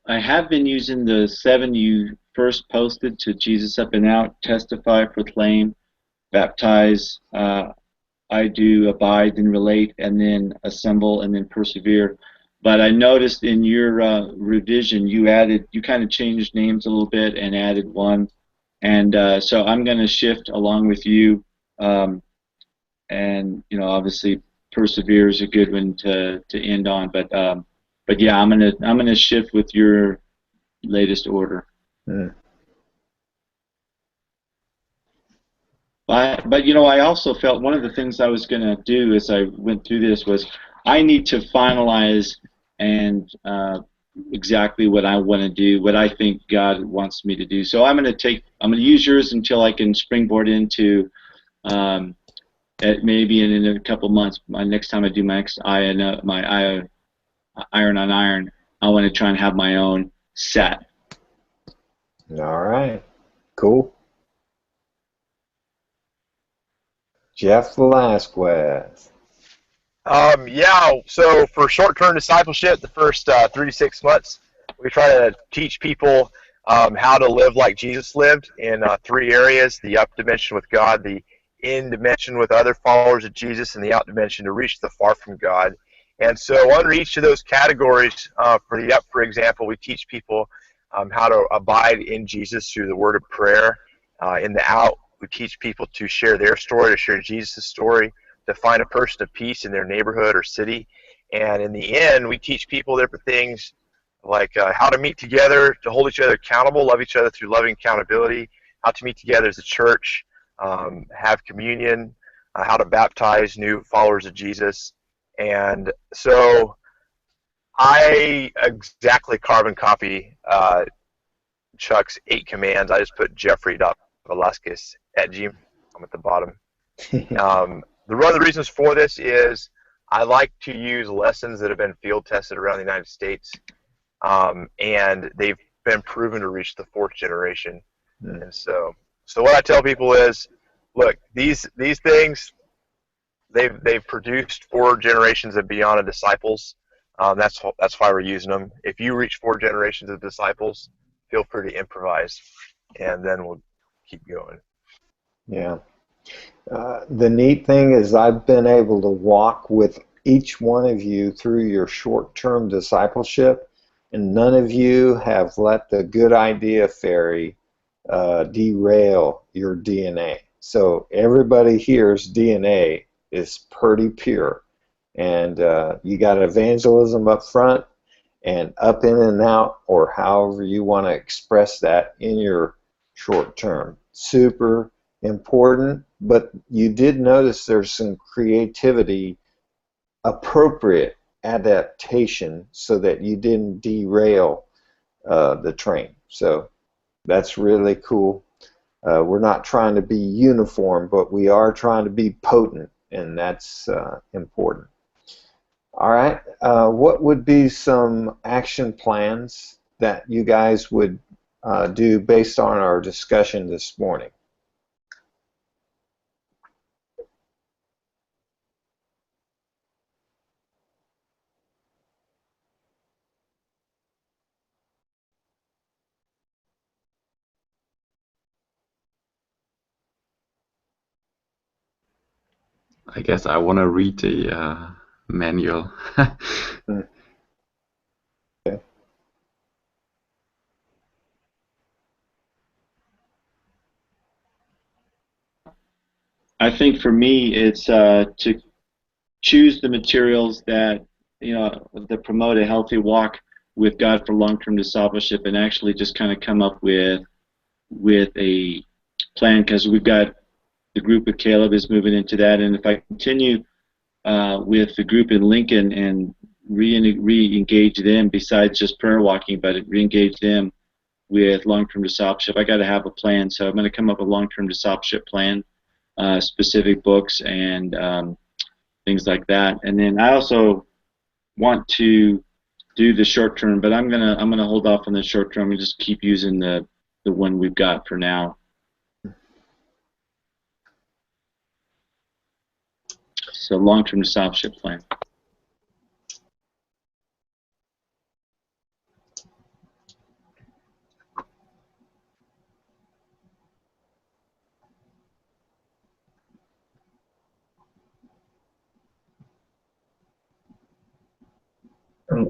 have been using the 7 you first posted to Jesus Up and Out, testify, proclaim, baptize, I do, abide and relate, and then assemble, and then persevere. But I noticed in your revision you kind of changed names a little bit and added one, and so I'm going to shift along with you, and obviously persevere is a good one to end on, but yeah, I'm gonna shift with your latest order. Mm. But I also felt one of the things I was going to do as I went through this was I need to finalize and exactly what I want to do, what I think God wants me to do. So I'm going to use yours until I can springboard into maybe in a couple months. Next time I do my next iron on iron, I want to try and have my own set. All right. Cool. Jeff Velasquez. Yeah, so for short-term discipleship, the first 3 to 6 months, we try to teach people how to live like Jesus lived in 3 areas: the up dimension with God, the in dimension with other followers of Jesus, and the out dimension to reach the far from God. And so under each of those categories, for the up, for example, we teach people how to abide in Jesus through the word of prayer. In the out, we teach people to share their story, to share Jesus' story, to find a person of peace in their neighborhood or city. And in the end, we teach people different things like how to meet together, to hold each other accountable, love each other through loving accountability, how to meet together as a church, have communion, how to baptize new followers of Jesus. And so I exactly carbon copy Chuck's 8 commands. I just put Jeffrey.Velasquez@gmail. I'm at the bottom. One of the reasons for this is I like to use lessons that have been field tested around the United States, and they've been proven to reach the 4th generation. Mm. And so what I tell people is, look, these things, they've produced 4 generations and beyond of disciples. That's why we're using them. If you reach 4 generations of disciples, feel free to improvise, and then we'll keep going. Yeah. The neat thing is I've been able to walk with each one of you through your short-term discipleship, and none of you have let the good idea fairy derail your DNA. So everybody here's DNA is pretty pure, and you got evangelism up front and up in and out, or however you want to express that in your short term. Super important, but you did notice there's some creativity, appropriate adaptation, so that you didn't derail the train. So that's really cool. We're not trying to be uniform, but we are trying to be potent, and that's important. All right, what would be some action plans that you guys would do based on our discussion this morning? I guess I want to read the manual. Okay. I think for me, it's to choose the materials that that promote a healthy walk with God for long-term discipleship, and actually just kind of come up with a plan, because we've got the group with Caleb is moving into that, and if I continue with the group in Lincoln and re-engage them, besides just prayer walking, but re-engage them with long-term discipleship, I got to have a plan. So I'm going to come up with a long-term discipleship plan, specific books and things like that. And then I also want to do the short term, but I'm gonna hold off on the short term and just keep using the one we've got for now. So long-term discipleship plan.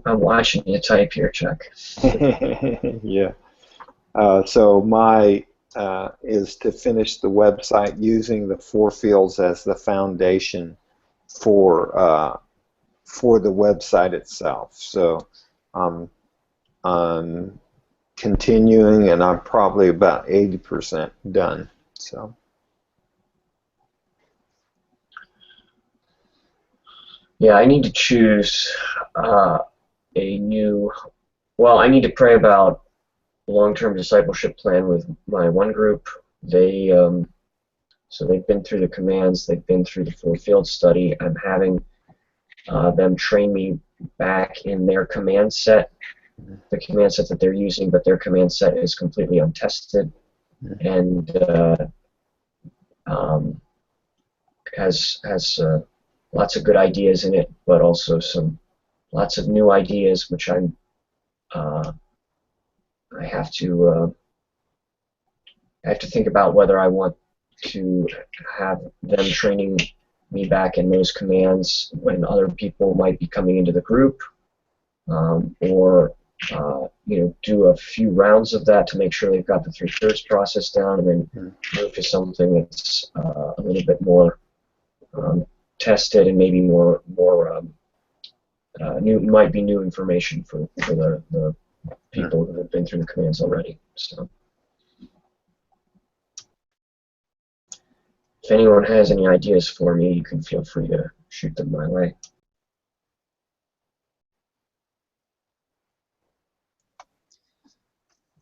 I'm watching you type here, Chuck. Yeah. So my is to finish the website using the 4 fields as the foundation for the website itself. So I'm continuing, and I'm probably about 80% done. So. Yeah, I need to choose a new. Well, I need to pray about long-term discipleship plan with my one group. They so they've been through the commands, they've been through the 4 field study. I'm having them train me back in their command set, the command set that they're using, but their command set is completely untested and has lots of good ideas in it, but also lots of new ideas, which I have to think about whether I want to have them training me back in those commands when other people might be coming into the group, or do a few rounds of that to make sure they've got the 3/3 process down, and then move to something that's a little bit more tested and maybe more might be new information for the people who have been through the commands already. So, if anyone has any ideas for me, you can feel free to shoot them my way.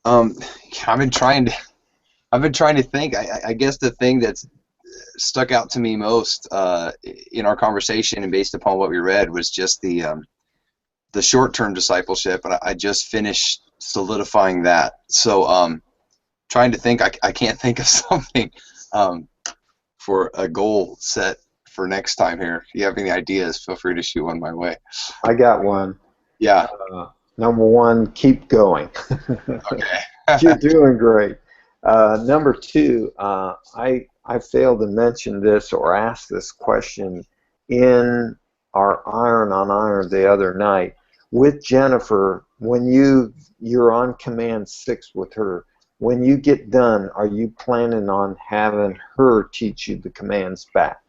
I've been trying to think. I guess the thing that's stuck out to me most in our conversation and based upon what we read was just the short-term discipleship, and I just finished solidifying that. So trying to think, I can't think of something for a goal set for next time here. If you have any ideas, feel free to shoot one my way. I got one. Yeah. Number 1, keep going. Okay. You're doing great. Number 2, I failed to mention this or ask this question in our Iron on Iron the other night with Jennifer. When you're on command 6 with her, when you get done, are you planning on having her teach you the commands back?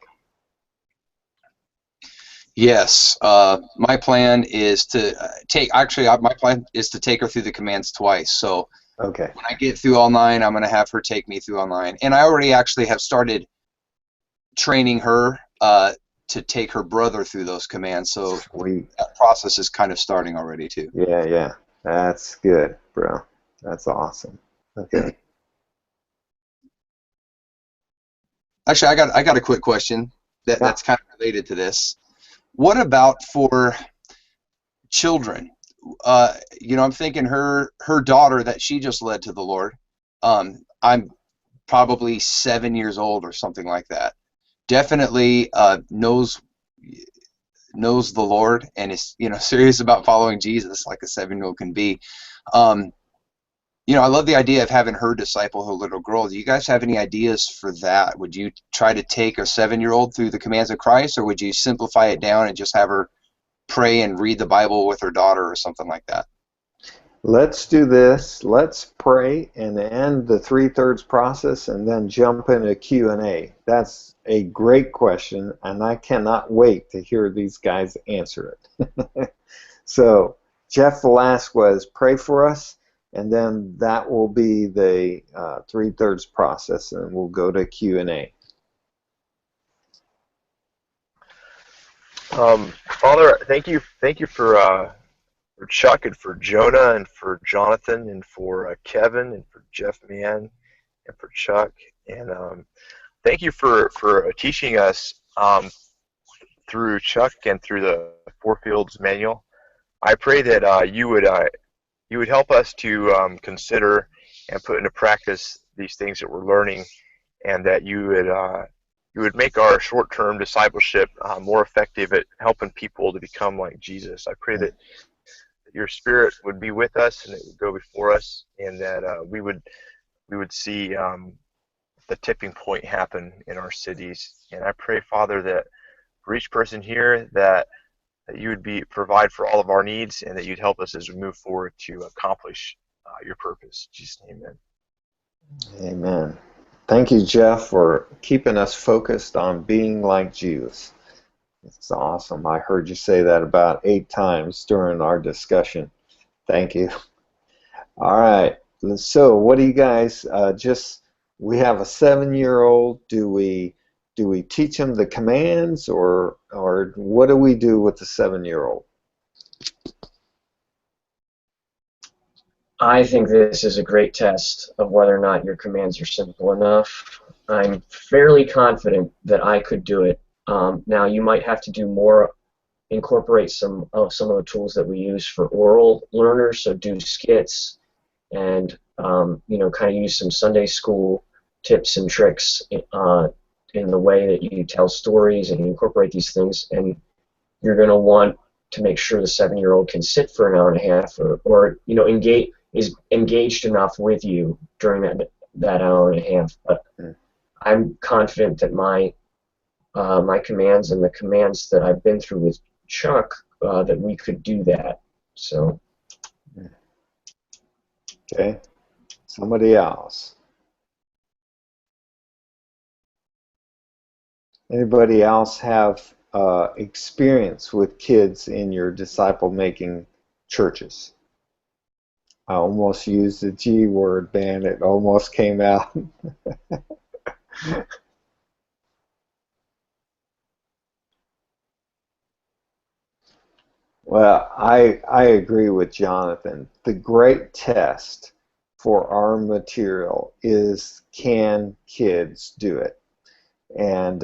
Yes. My plan is to my plan is to take her through the commands twice. So okay. When I get through all 9, I'm going to have her take me through all 9. And I already actually have started training her to take her brother through those commands. So Sweet. That process is kind of starting already too. Yeah. That's good, bro. That's awesome. Okay. Actually, I got a quick question that's kind of related to this. What about for children? I'm thinking her daughter that she just led to the Lord. I'm probably 7 years old or something like that. Definitely knows the Lord and is serious about following Jesus like a 7-year-old can be. I love the idea of having her disciple her little girl. Do you guys have any ideas for that? Would you try to take a 7-year-old through the commands of Christ, or would you simplify it down and just have her pray and read the Bible with her daughter or something like that? Let's do this. Let's pray and end the 3/3 process and then jump into Q&A. That's a great question, and I cannot wait to hear these guys answer it. So Jeff Velasquez, pray for us, and then that will be the 3/3 process, and we'll go to Q&A. Father, thank you for Chuck and for Jonah and for Jonathan and for Kevin and for Jeff Mann and for Chuck, and thank you for teaching us through Chuck and through the 4 Fields manual. I pray that you would help us to consider and put into practice these things that we're learning, and that you would make our short-term discipleship more effective at helping people to become like Jesus. I pray that your Spirit would be with us and it would go before us, and that we would see the tipping point happen in our cities. And I pray, Father, that for each person here, that that you would provide for all of our needs, and that you'd help us as we move forward to accomplish your purpose. In Jesus' name, amen. Amen. Thank you, Jeff, for keeping us focused on being like Jesus. It's awesome. I heard you say that about 8 times during our discussion. Thank you. All right. So, what do you guys we have a 7-year-old. Do we teach him the commands, or what do we do with the 7-year-old? I think this is a great test of whether or not your commands are simple enough. I'm fairly confident that I could do it. Now, you might have to do more, incorporate some of the tools that we use for oral learners, so do skits, and kind of use some Sunday school tips and tricks in the way that you tell stories and incorporate these things. And you're going to want to make sure the 7-year-old can sit for an hour and a half, or is engaged enough with you during that hour and a half. But I'm confident that my commands and the commands that I've been through with Chuck, that we could do that. So. Okay. Somebody else. Anybody else have experience with kids in your disciple-making churches? I almost used the G word, man. It almost came out. Well, I agree with Jonathan. The great test for our material is, can kids do it? And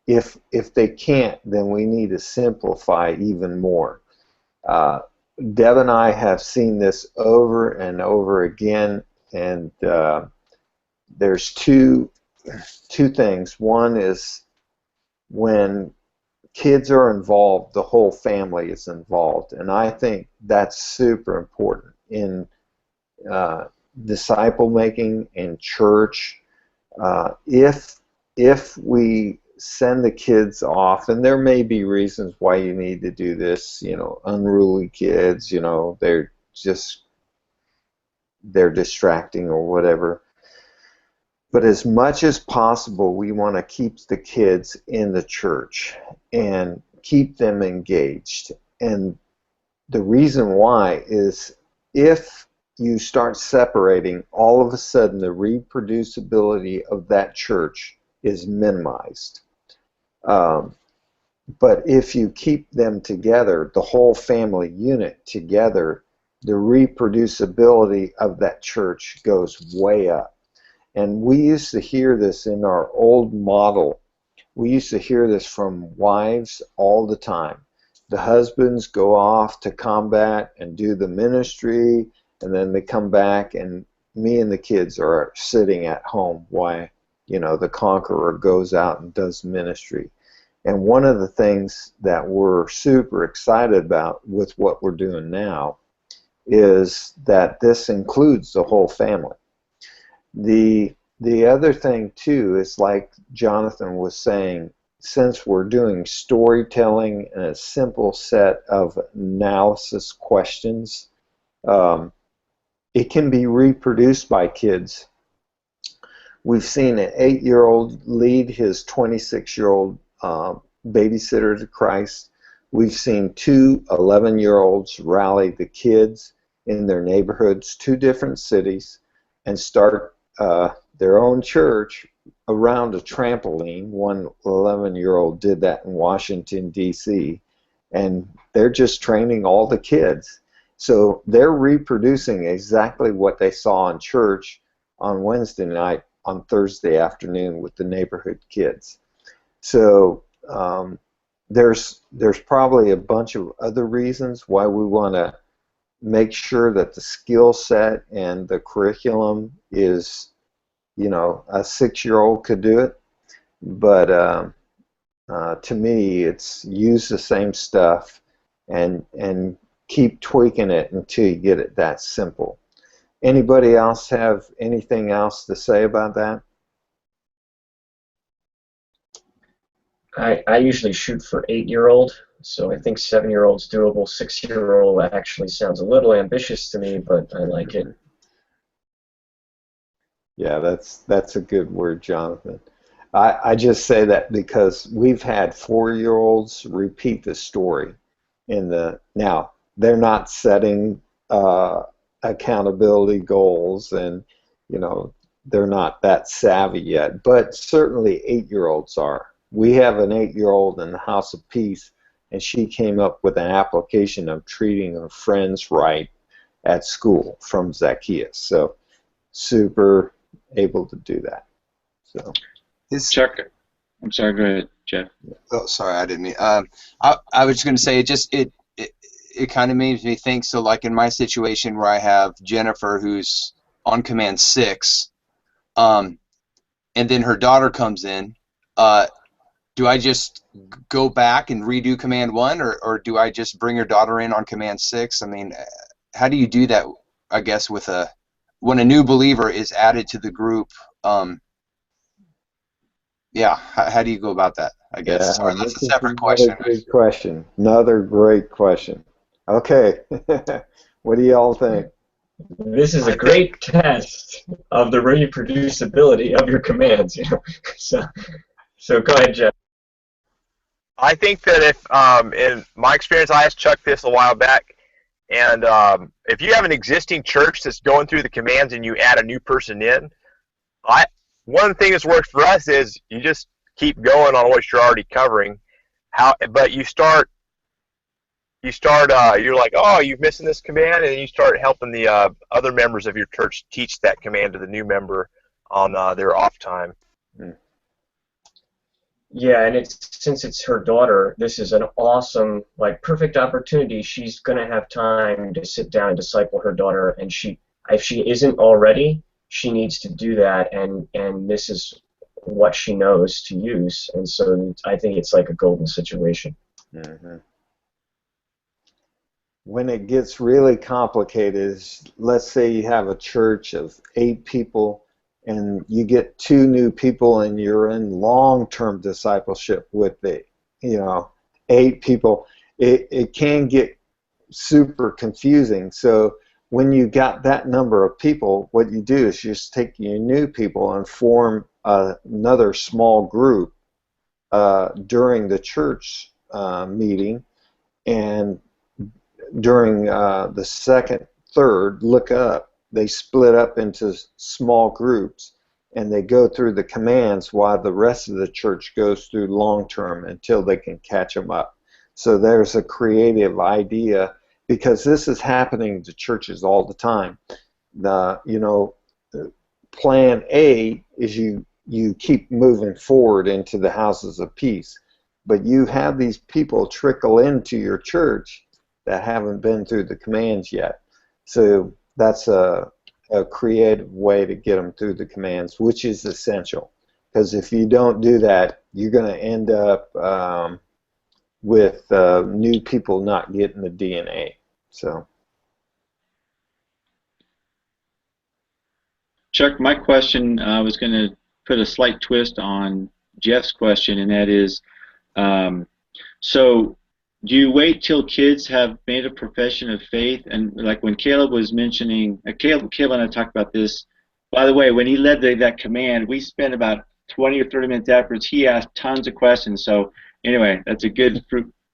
if they can't, then we need to simplify even more. Deb and I have seen this over and over again, and there's two things. One is when kids are involved, the whole family is involved, and I think that's super important in disciple making in church. If we send the kids off, and there may be reasons why you need to do this, unruly kids, they're distracting or whatever. But as much as possible, we want to keep the kids in the church and keep them engaged. And the reason why is, if you start separating, all of a sudden the reproducibility of that church is minimized. But if you keep them together, the whole family unit together, the reproducibility of that church goes way up. And we used to hear this in our old model. We used to hear this from wives all the time. The husbands go off to combat and do the ministry, and then they come back, and me and the kids are sitting at home while the conqueror goes out and does ministry. And one of the things that we're super excited about with what we're doing now is that this includes the whole family. The other thing too is, like Jonathan was saying, since we're doing storytelling and a simple set of analysis questions, it can be reproduced by kids. We've seen an 8-year-old lead his 26-year-old babysitter to Christ. We've seen 2 11-year-olds rally the kids in their neighborhoods, 2 different cities, and start their own church around a trampoline. One 11-year-old did that in Washington, D.C., and they're just training all the kids. So they're reproducing exactly what they saw in church on Wednesday night, on Thursday afternoon with the neighborhood kids. So there's probably a bunch of other reasons why we want to make sure that the skill set and the curriculum is, a 6-year-old could do it. But to me, it's use the same stuff and keep tweaking it until you get it that simple. Anybody else have anything else to say about that? I usually shoot for 8-year-old. So I think 7-year-old's doable. 6-year-old actually sounds a little ambitious to me, but I like it. Yeah, that's a good word, Jonathan. I just say that because we've had 4-year-olds repeat the story now they're not setting accountability goals, and they're not that savvy yet, but certainly 8-year-olds are. We have an 8-year-old in the House of Peace, and she came up with an application of treating her friends right at school from Zacchaeus. So super able to do that. So Chuck, I'm sorry, go ahead, Jeff. Oh, sorry, I didn't mean. I was just going to say it kind of made me think. So, like in my situation where I have Jennifer, who's on Command 6, and then her daughter comes in. Do I just go back and redo Command 1, or do I just bring her daughter in on Command 6? I mean, how do you do that? I guess when a new believer is added to the group. Yeah, how do you go about that? I guess. Yeah, Sorry, that's a separate question. Great question. Another great question. Okay, what do y'all think? This is a great test of the reproducibility of your commands. So go ahead, Jeff. I think that if, in my experience, I asked Chuck this a while back, and if you have an existing church that's going through the commands and you add a new person in, one thing that's worked for us is you just keep going on what you're already covering. But you're like, oh, you're missing this command, and then you start helping the other members of your church teach that command to the new member on their off time. Yeah, and since it's her daughter, this is an awesome, perfect opportunity. She's going to have time to sit down and disciple her daughter, and if she isn't already, she needs to do that, and this is what she knows to use, and so I think it's like a golden situation. Mm-hmm. When it gets really complicated, let's say you have a church of 8 people, and you get 2 new people, and you're in long-term discipleship with the 8 people. It can get super confusing. So when you got that number of people, what you do is you just take your new people and form another small group during the church meeting, and during the second, third, look up. They split up into small groups, and they go through the commands while the rest of the church goes through long-term until they can catch them up. So there's a creative idea, because this is happening to churches all the time. Plan A is you keep moving forward into the houses of peace, but you have these people trickle into your church that haven't been through the commands yet. So that's a creative way to get them through the commands, which is essential. Because if you don't do that, you're going to end up with new people not getting the DNA. So, Chuck, my question, I was going to put a slight twist on Jeff's question, and that is, so do you wait till kids have made a profession of faith? And like when Caleb was mentioning, Caleb and I talked about this. By the way, when he led that command, we spent about 20 or 30 minutes afterwards. He asked tons of questions. So anyway, that's a good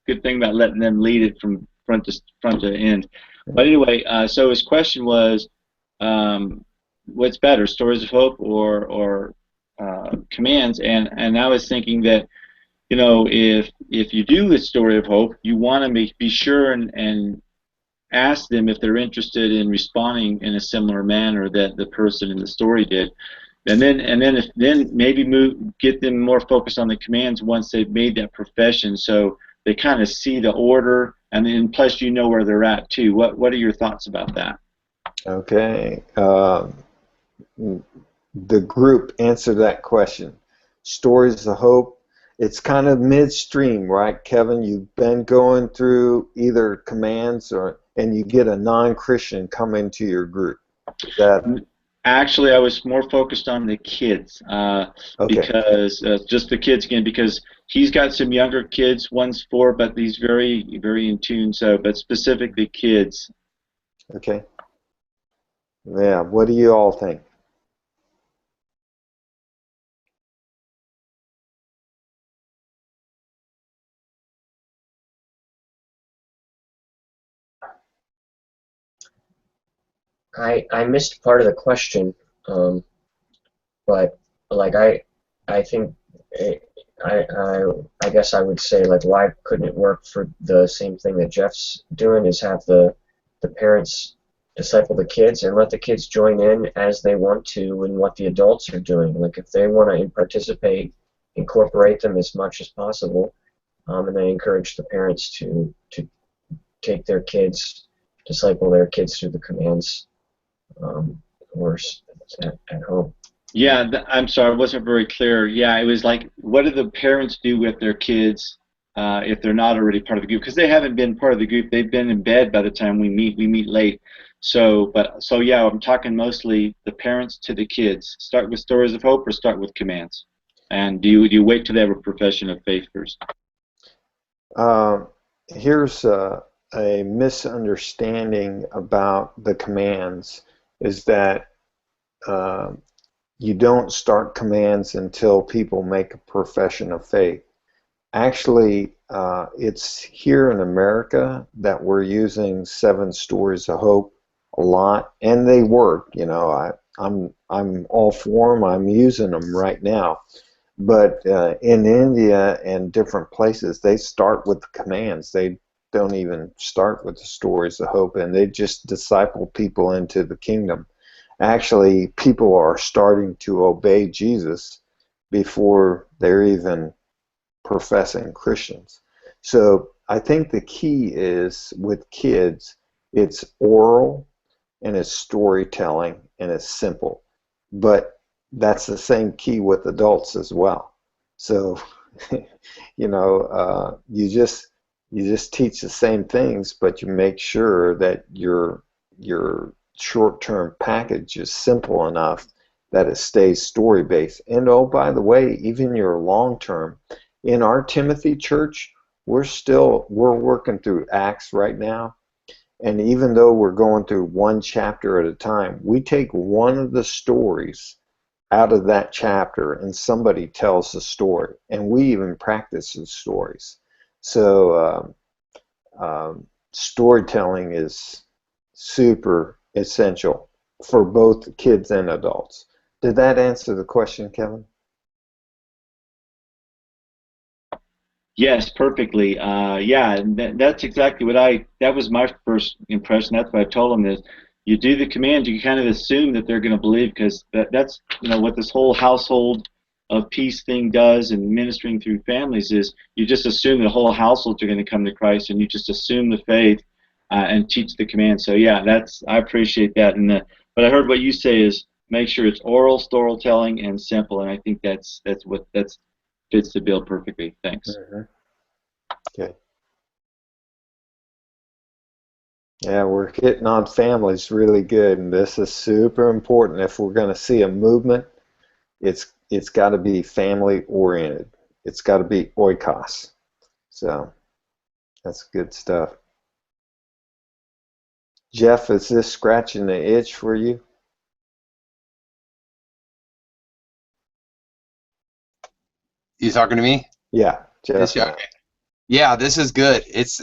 thing about letting them lead it from front to end. But anyway, so his question was, what's better, stories of hope or commands? And I was thinking that, if you do a story of hope, you want to be sure and ask them if they're interested in responding in a similar manner that the person in the story did, and then maybe get them more focused on the commands once they've made that profession, so they kind of see the order, and then plus where they're at too. What are your thoughts about that? Okay, the group answered that question. Stories of hope. It's kind of midstream, right, Kevin? You've been going through either commands and you get a non-Christian come into your group. Actually, I was more focused on the kids Okay. because just the kids again because he's got some younger kids. One's 4, but he's very very in tune. So, but specifically kids. Okay. Yeah. What do you all think? I missed part of the question, but like I think I guess I would say like why couldn't it work for the same thing that Jeff's doing is have the parents disciple the kids and let the kids join in as they want to in what the adults are doing. Like if they want to participate, incorporate them as much as possible, and then encourage the parents to take their kids, disciple their kids through the commands, or at home. Yeah, I'm sorry, I wasn't very clear. Yeah, it was like, what do the parents do with their kids if they're not already part of the group? Because they haven't been part of the group; they've been in bed by the time we meet. We meet late. So, so yeah, I'm talking mostly the parents to the kids. Start with stories of hope, or start with commands. And do you wait till they have a profession of faith first? Here's a misunderstanding about the commands is that you don't start commands until people make a profession of faith. Actually, it's here in America that we're using 7 Stories of Hope a lot, and they work. You know, I'm all for them. I'm using them right now. But in India and different places, they start with the commands. They don't even start with the stories of hope, and they just disciple people into the kingdom. Actually, people are starting to obey Jesus before they're even professing Christians. So I think the key is with kids, it's oral and it's storytelling and it's simple. But that's the same key with adults as well. So, you know, you just teach the same things, but you make sure that your short-term package is simple enough that it stays story-based. And oh, by the way, even your long-term, in our Timothy church, we're working through Acts right now. And even though we're going through one chapter at a time, we take one of the stories out of that chapter and somebody tells the story. And we even practice the stories. So storytelling is super essential for both kids and adults. Did that answer the question, Kevin? Yes, perfectly. Yeah, and that's exactly what that was my first impression. That's what I told them is, you do the command, you kind of assume that they're going to believe because that's, you know, what this whole household of peace thing does and ministering through families is you just assume the whole households are going to come to Christ and you just assume the faith and teach the command. So yeah, I appreciate that. But I heard what you say is make sure it's oral storytelling and simple, and I think that's fits the bill perfectly. Thanks. Mm-hmm. Okay. Yeah, we're hitting on families really good, and this is super important. If we're going to see a movement, it's got to be family oriented. It's got to be oikos. So that's good stuff. Jeff, is this scratching the itch for you? You talking to me? Yeah, Jeff. Yeah, this is good. It's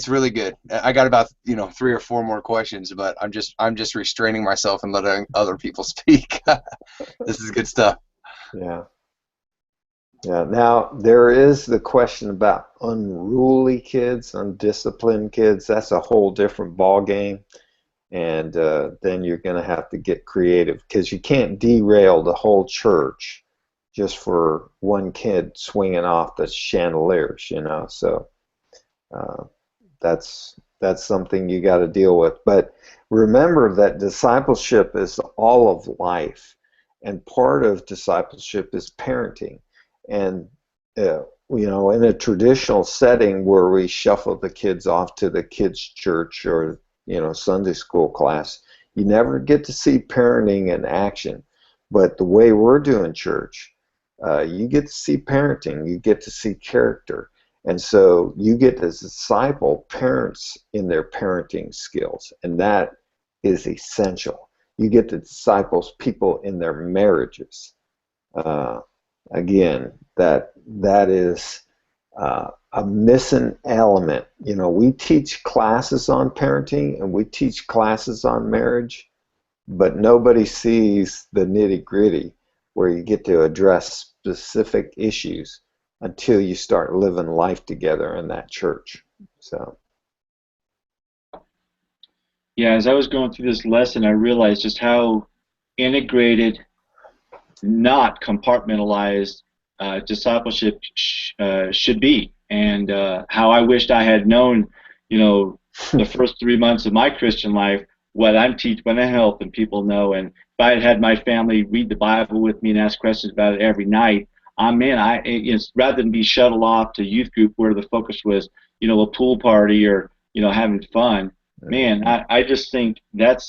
really good. I got about 3 or 4 more questions, but I'm just restraining myself and letting other people speak. This is good stuff. Yeah. Yeah. Now there is the question about unruly kids, undisciplined kids. That's a whole different ball game, and then you're going to have to get creative because you can't derail the whole church just for one kid swinging off the chandeliers, you know. So that's something you got to deal with. But remember that discipleship is all of life, and part of discipleship is parenting. And in a traditional setting where we shuffle the kids off to the kids' church or Sunday school class, You never get to see parenting in action. But the way we're doing church, you get to see parenting, you get to see character. And so you get to disciple parents in their parenting skills, and that is essential. You get to disciple people in their marriages. Again, that is a missing element. You know, we teach classes on parenting and we teach classes on marriage, but nobody sees the nitty-gritty where you get to address specific issues until you start living life together in that church. So Yeah, as I was going through this lesson, I realized just how integrated, not compartmentalized discipleship should be, and how I wished I had known, you know, the first 3 months of my Christian life, what I'm teaching, what I'm helping people know. And if I had had my family read the Bible with me and ask questions about it every night, rather than be shuttled off to youth group where the focus was, you know, a pool party or, you know, having fun. Man, I just think that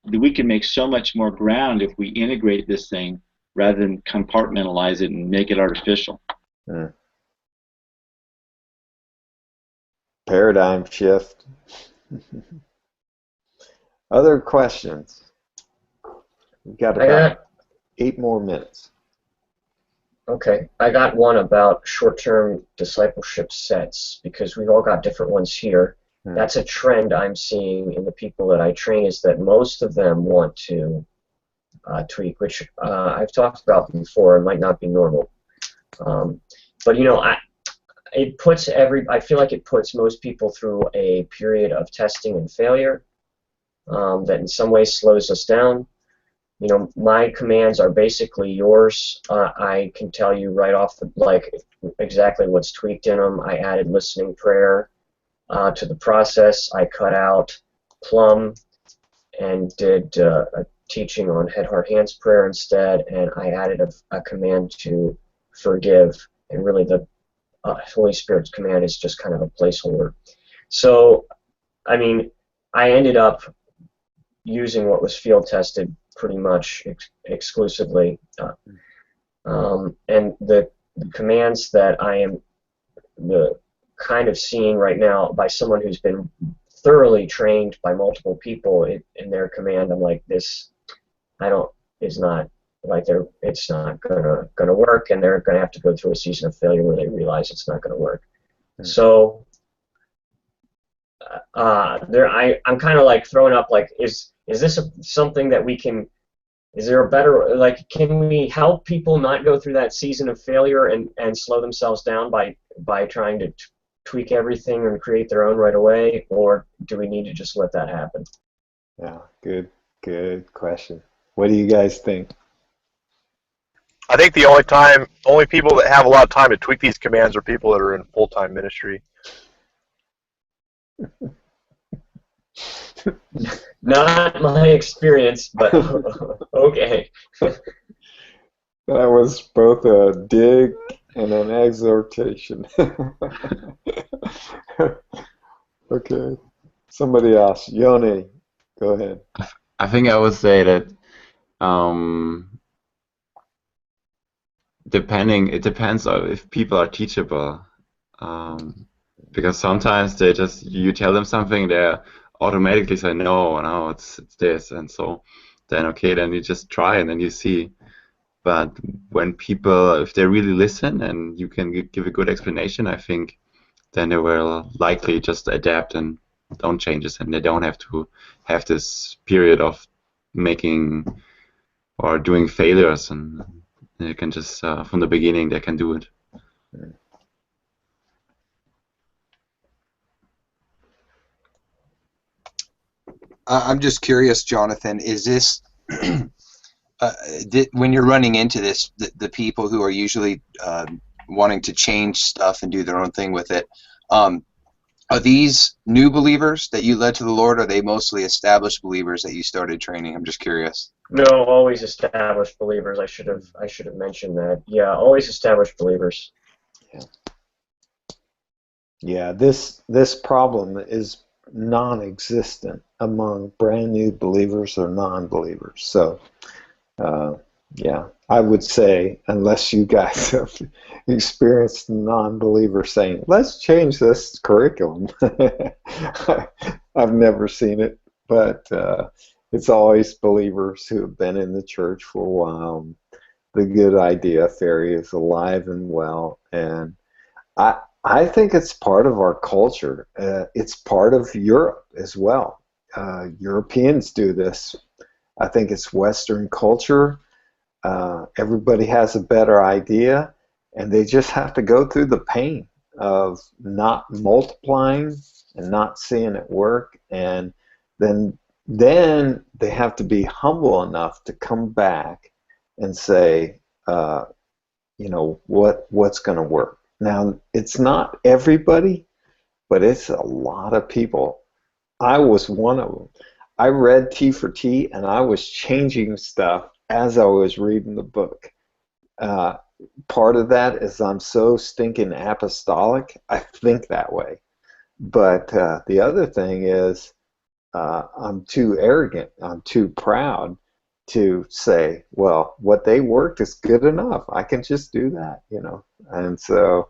we can make so much more ground if we integrate this thing rather than compartmentalize it and make it artificial. Paradigm shift. Other questions? We've got about 8 more minutes. Okay, I got one about short-term discipleship sets, because we've all got different ones here. That's a trend I'm seeing in the people that I train, is that most of them want to tweak, which I've talked about before. It might not be normal, but you know, I feel like it puts most people through a period of testing and failure that in some ways slows us down. You know, my commands are basically yours. I can tell you right off exactly what's tweaked in them. I added listening prayer to the process. I cut out plum and did a teaching on head, heart, hands prayer instead, and I added a command to forgive, and really the Holy Spirit's command is just kind of a placeholder. So, I mean, I ended up using what was field tested pretty much exclusively, and the commands that I am kind of seeing right now by someone who's been thoroughly trained by multiple people in their command, I'm like, it's not gonna work, and they're gonna have to go through a season of failure where they realize it's not gonna work. So I'm kind of like throwing up, like, is this something that we can? Is there a better, like, can we help people not go through that season of failure and slow themselves down by trying to tweak everything and create their own right away, or do we need to just let that happen? Yeah, good question. What do you guys think? I think the only people that have a lot of time to tweak these commands are people that are in full-time ministry. Not my experience, but okay. That was both a dig and an exhortation. Okay. Somebody else. Yoni, go ahead. I think I would say that it depends on if people are teachable, because sometimes you tell them something, they automatically say no, it's this, and so then you just try and then you see. But when people, if they really listen and you can give a good explanation, I think then they will likely just adapt and don't change it, and they don't have to have this period of making or doing failures, and they can just from the beginning they can do it. I'm just curious, Jonathan, is this when you're running into this, the people who are usually wanting to change stuff and do their own thing with it, are these new believers that you led to the Lord, or are they mostly established believers that you started training? I'm just curious. No, always established believers. I should have mentioned that. Yeah, always established believers. Yeah, this problem is non-existent among brand new believers or non-believers. So, yeah, I would say, unless you guys have experienced a non-believer saying, let's change this curriculum. I've never seen it, but it's always believers who have been in the church for a while. The good idea fairy is alive and well, and I think it's part of our culture. It's part of Europe as well. Europeans do this. I think it's Western culture. Everybody has a better idea, and they just have to go through the pain of not multiplying and not seeing it work, and then they have to be humble enough to come back and say, what's going to work. Now, it's not everybody, but it's a lot of people. I was one of them. I read T for T, and I was changing stuff as I was reading the book. Part of that is I'm so stinking apostolic, I think that way. But the other thing is I'm too arrogant, I'm too proud to say, well, what they worked is good enough. I can just do that, And so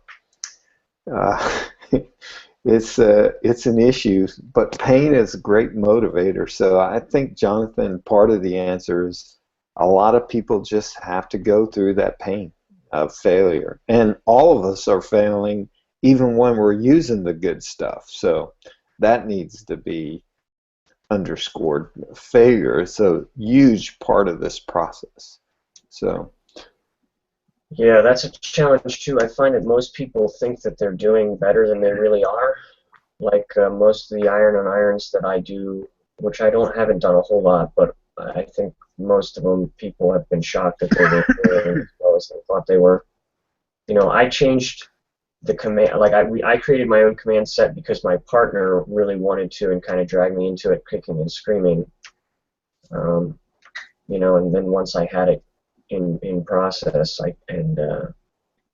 it's an issue, but pain is a great motivator. So I think, Jonathan, part of the answer is a lot of people just have to go through that pain of failure. And all of us are failing even when we're using the good stuff. So that needs to be underscored. Failure is a huge part of this process. So yeah, that's a challenge too. I find that most people think that they're doing better than they really are. Like most of the iron on irons that I do, which I haven't done a whole lot, but I think most of them people have been shocked that they're doing as well as they thought they were. I changed the command, like I created my own command set because my partner really wanted to and kind of dragged me into it, kicking and screaming. And then once I had it in process, I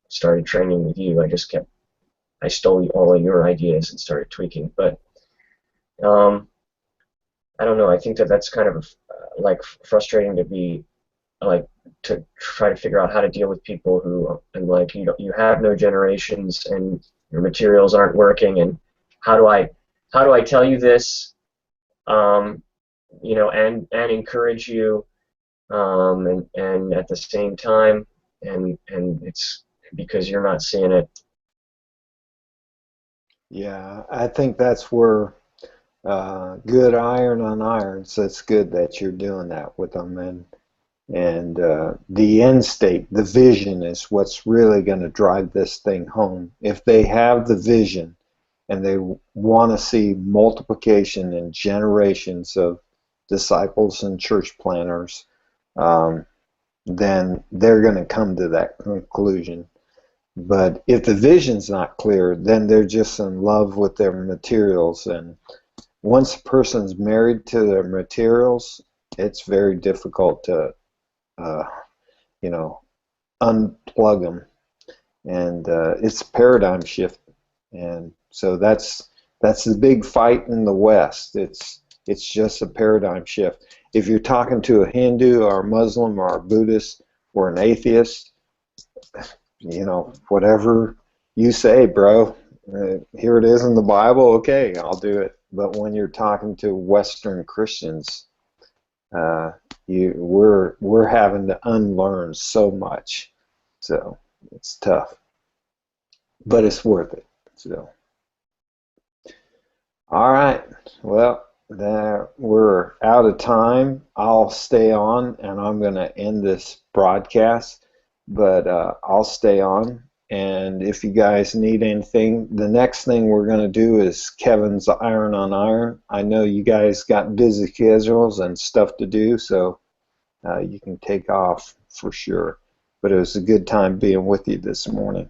started training with you. I stole all of your ideas and started tweaking. But I don't know. I think that's kind of frustrating to be to try to figure out how to deal with people who you have no generations and your materials aren't working, and how do I tell you this, and encourage you, and at the same time, and it's because you're not seeing it. Yeah, I think that's where good iron on iron. So it's good that you're doing that with them, and the end state, the vision, is what's really going to drive this thing home. If they have the vision and they want to see multiplication and generations of disciples and church planners, then they're going to come to that conclusion. But if the vision's not clear, then they're just in love with their materials. And once a person's married to their materials, it's very difficult to unplug them, and it's a paradigm shift, and so that's the big fight in the West. It's just a paradigm shift. If you're talking to a Hindu or a Muslim or a Buddhist or an atheist, whatever you say, bro, here it is in the Bible, okay, I'll do it. But when you're talking to Western Christians, we're having to unlearn so much, so it's tough, but it's worth it. So, all right, well, we're out of time. I'll stay on, and I'm going to end this broadcast, but I'll stay on. And if you guys need anything, the next thing we're going to do is Kevin's Iron on Iron. I know you guys got busy schedules and stuff to do, so you can take off for sure. But it was a good time being with you this morning.